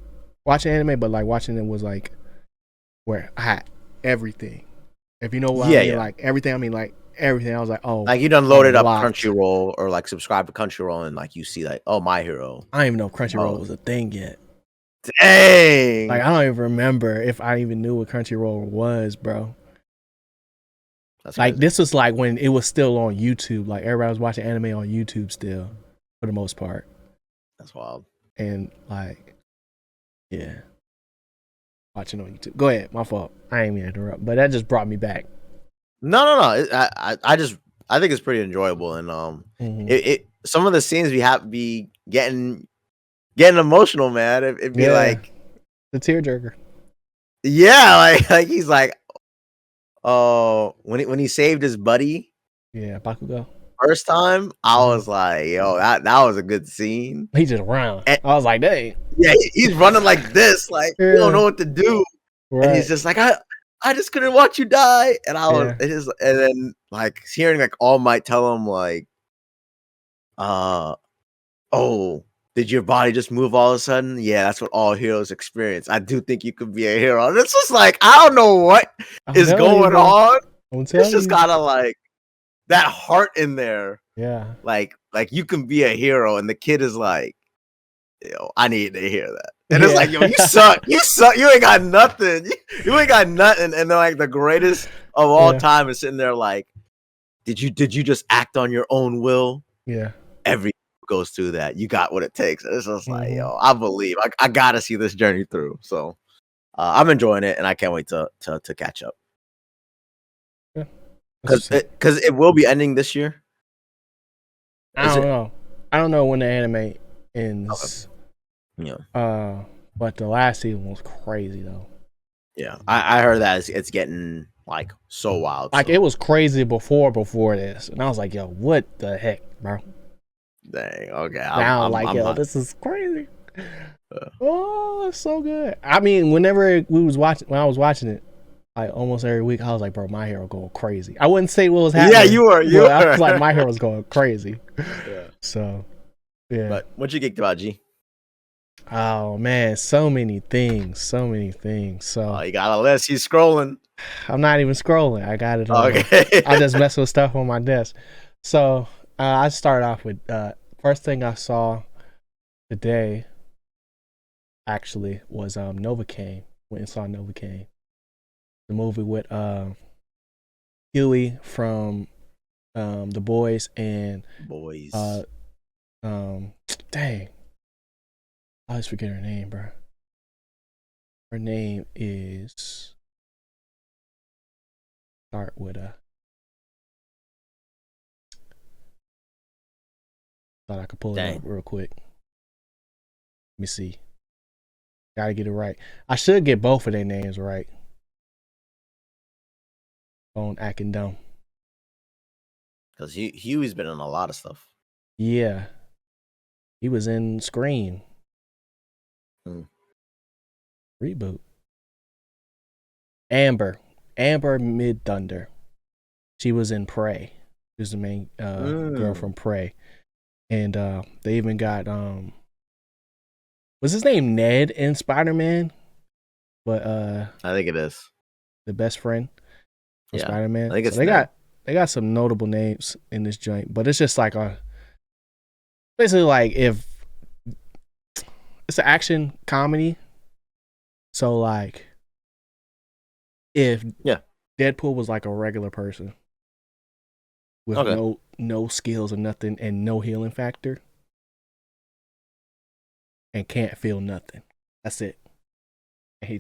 S1: watching anime, but, like, watching it was, like, where I had everything. If you know what I mean, like, everything, I mean, like, everything. I was like, oh,
S2: like you done loaded up Crunchyroll or like subscribe to Crunchyroll and like you see like, oh, My Hero.
S1: I don't even know Crunchyroll was a thing yet.
S2: Dang.
S1: Like, I don't even remember if I even knew what Crunchyroll was, bro. That's like crazy. This was like when it was still on YouTube. Like everybody was watching anime on YouTube still, for the most part.
S2: That's wild.
S1: And like, yeah, watching on YouTube. Go ahead, my fault. I ain't mean to interrupt, but that just brought me back.
S2: No. I think it's pretty enjoyable, and some of the scenes we have be getting emotional, man. It'd be like
S1: the tearjerker.
S2: Yeah, like he's like, oh, when he saved his buddy.
S1: Yeah, Bakugo.
S2: First time, I was like, yo, that was a good scene.
S1: He just ran. And I was like, dang.
S2: Yeah, he's running like this, like you don't know what to do. Right. And he's just like, I just couldn't watch you die. And I was and then like hearing like All Might tell him like, oh, did your body just move all of a sudden? Yeah, that's what all heroes experience. I do think you could be a hero. And it's just like, I don't know what is going on. It's just gotta like that heart in there.
S1: Yeah.
S2: Like you can be a hero, and the kid is like, yo, I need to hear that. And it's like, yo, you suck. You suck. You ain't got nothing. You ain't got nothing. And then like the greatest of all time is sitting there like, did you just act on your own will?
S1: Yeah.
S2: Every goes through that. You got what it takes. It's just like, yo, I believe. I gotta see this journey through. So I'm enjoying it, and I can't wait to catch up.
S1: Yeah.
S2: Because it will be ending this year.
S1: I don't know when the anime ends.
S2: Okay.
S1: Yeah. But the last season was crazy though.
S2: Yeah, I heard that it's getting like so wild.
S1: Like it was crazy before this, and I was like, yo, what the heck, bro?
S2: Dang. Okay.
S1: Yo, this is crazy. Oh, it's so good. I mean, when I was watching it, like almost every week, I was like, bro, My Hero going crazy. I wouldn't say what was happening.
S2: Yeah, you were.
S1: I was like, My Hero's going crazy.
S2: Yeah.
S1: So, yeah.
S2: But what you geeked about, G?
S1: Oh man, so many things. So
S2: you got a list. He's scrolling.
S1: I'm not even scrolling. I got it on. Okay. I just mess with stuff on my desk. So I start off with first thing I saw today. Actually, was Novocaine. Went and saw Novocaine. The movie with Huey from The Boys and
S2: Boys.
S1: dang, I always forget her name, bro. Her name is start with a. Thought I could pull it up real quick. Let me see. Gotta get it right. I should get both of their names right. On acting dumb.
S2: Because Huey's been in a lot of stuff.
S1: Yeah. He was in Scream. Reboot. Amber Mid-Thunder. She was in Prey. She was the main girl from Prey. And they even got was his name Ned in Spider-Man? But
S2: I think it is.
S1: The best friend of Spider-Man.
S2: I think it's
S1: so they got some notable names in this joint, but it's just like basically like if it's an action comedy. So like if Deadpool was like a regular person with no skills or nothing and no healing factor and can't feel nothing. That's it. And he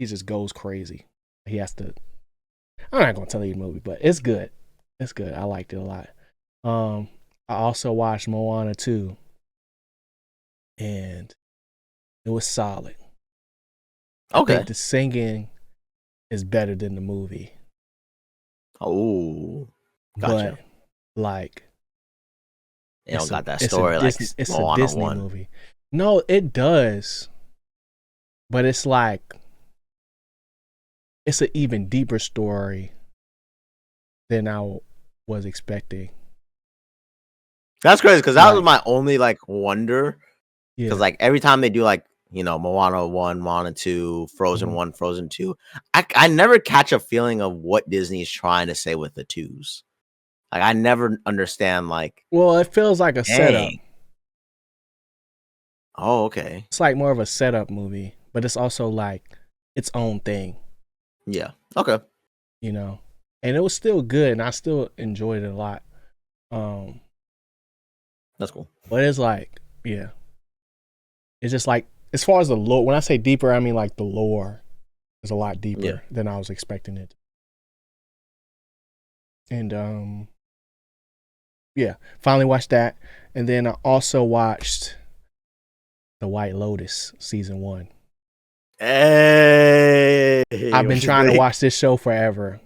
S1: just goes crazy. He has to. I'm not gonna tell you the movie, but it's good. It's good. I liked it a lot. I also watched Moana 2, and it was solid.
S2: Okay.
S1: I think the singing is better than the movie.
S2: Oh, gotcha.
S1: But like,
S2: you don't got that story like
S1: it's
S2: Moana
S1: a Disney
S2: 1.
S1: movie. No, it does, but it's like it's an even deeper story than I was expecting.
S2: That's crazy because that was my only like wonder. Because like every time they do like Moana 1, Moana 2, Frozen 1, Frozen 2, I never catch a feeling of what Disney is trying to say with the twos. Like I never understand like.
S1: Well, it feels like a setup.
S2: Oh, okay.
S1: It's like more of a setup movie, but it's also like its own thing.
S2: Yeah. Okay.
S1: And it was still good, and I still enjoyed it a lot.
S2: That's cool.
S1: But it's like, yeah. It's just like, as far as the lore, when I say deeper, I mean like the lore is a lot deeper than I was expecting it. And finally watched that. And then I also watched The White Lotus season 1.
S2: Hey,
S1: I've been trying to watch this show forever.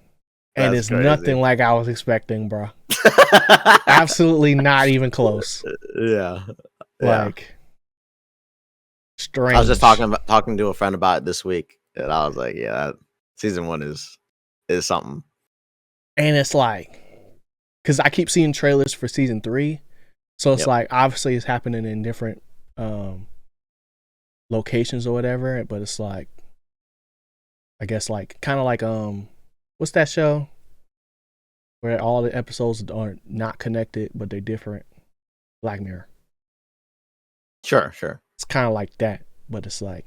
S1: And it's nothing like I was expecting, bro. Absolutely not even close.
S2: Yeah.
S1: Like, strange.
S2: I was just talking to a friend about it this week, and I was like, yeah, season 1 is something.
S1: And it's like, because I keep seeing trailers for season 3. So it's like, obviously it's happening in different locations or whatever, but it's like, I guess like, kind of like, what's that show where all the episodes are not connected, but they're different? Black Mirror.
S2: Sure.
S1: It's kind of like that, but it's like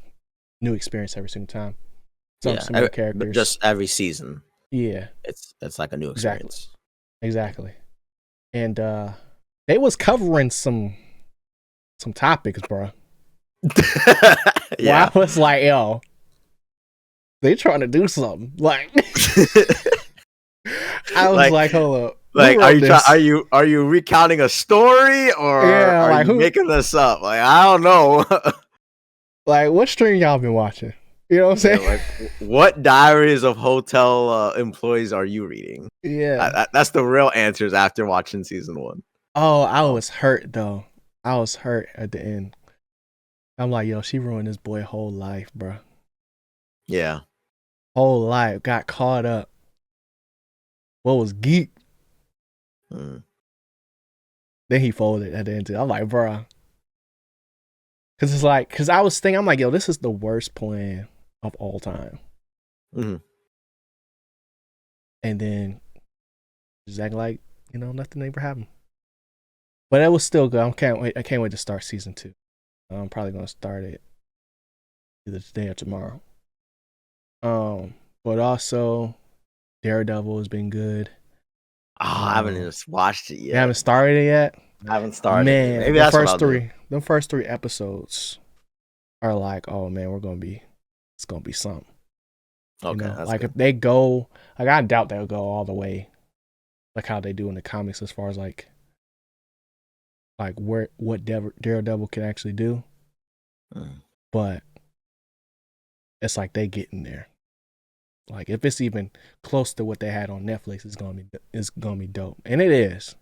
S1: new experience every single time. Some
S2: every
S1: characters.
S2: Just every season.
S1: Yeah.
S2: It's like a new experience.
S1: Exactly. And they was covering some topics, bro.
S2: Yeah.
S1: I was like, yo, they trying to do something. Like I was like, hold up.
S2: Like, are you recounting a story or are you making this up? Like, I don't know.
S1: Like, what stream y'all been watching? You know what I'm saying?
S2: Like, what diaries of hotel employees are you reading?
S1: Yeah,
S2: that's the real answers after watching season 1.
S1: Oh, I was hurt though. I was hurt at the end. I'm like, yo, she ruined this boy whole life, bro.
S2: Yeah,
S1: whole life got caught up. What was geek? Then he folded at the end. I'm like, bro. Cause it's like, I was thinking, I'm like, yo, this is the worst plan of all time. And then just act like, nothing ever happened. But it was still good. I can't wait to start season 2. I'm probably gonna start it either today or tomorrow. but also Daredevil has been good.
S2: I haven't even watched it yet.
S1: You haven't started it yet?
S2: I haven't started.
S1: Man,
S2: Maybe that's what I'll do.
S1: The first 3 episodes are like, oh man, it's gonna be something.
S2: Okay,
S1: you know? Like good. If they go, like I doubt they'll go all the way, like how they do in the comics as far as like what Daredevil can actually do. But it's like they get in there. Like if it's even close to what they had on Netflix, it's gonna be dope, and it is.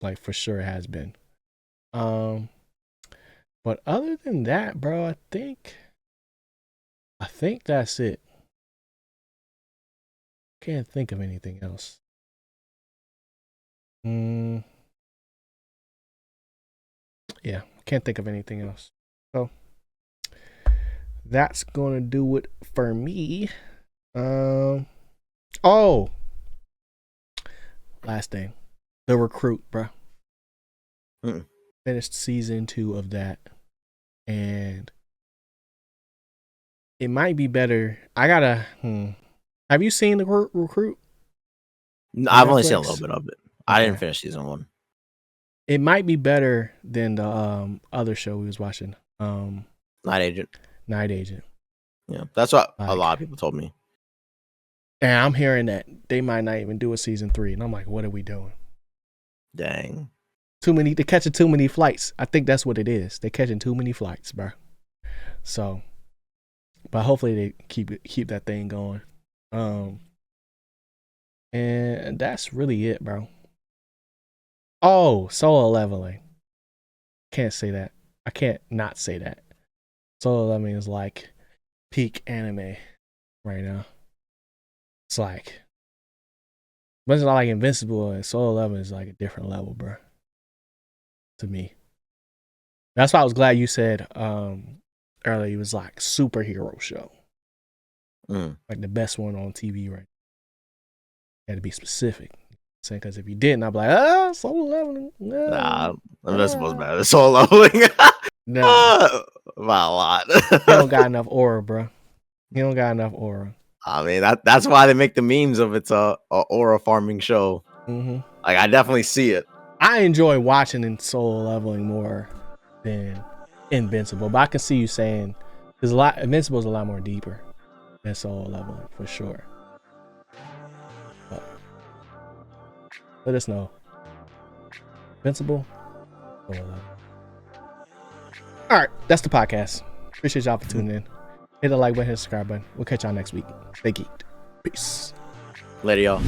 S1: Like for sure, it has been. But other than that, bro, I think that's it. Can't think of anything else. Yeah, can't think of anything else. So that's gonna do it for me. Last thing, The Recruit, bro. Finished season 2 of that, and it might be better. I gotta. Have you seen The Recruit?
S2: No, I've only seen a little bit of it. Okay. I didn't finish season 1.
S1: It might be better than the other show we was watching.
S2: Night Agent. Yeah, that's what a lot of people told me.
S1: And I'm hearing that they might not even do a season 3, and I'm like, what are we doing?
S2: Dang.
S1: They're catching too many flights. I think that's what it is. They're catching too many flights, bro. So, but hopefully they keep that thing going. And that's really it, bro. Oh, Solo Leveling. Can't say that. I can't not say that. Solo Leveling is like peak anime right now. It's like, but it's not like Invincible, and Solo Leveling is like a different level, bro. To me. That's why I was glad you said earlier it was like superhero show. Like the best one on TV right now. Had to be specific. Because if you didn't, I'd be like, Solo Leveling.
S2: Nah, Invincible's better. Solo Leveling.
S1: Nah.
S2: By a lot.
S1: He don't got enough aura, bro. He don't got enough aura.
S2: I mean, that's why they make the memes of it's a aura farming show. Like, I definitely see it.
S1: I enjoy watching in Solo Leveling more than Invincible, but I can see you saying Invincible is a lot more deeper than Solo Leveling for sure. But let us know. Invincible, Solo Leveling. All right, that's the podcast. Appreciate y'all for tuning in. Hit the like button, hit the subscribe button. We'll catch y'all next week. Stay geeked. Peace.
S2: Later, y'all.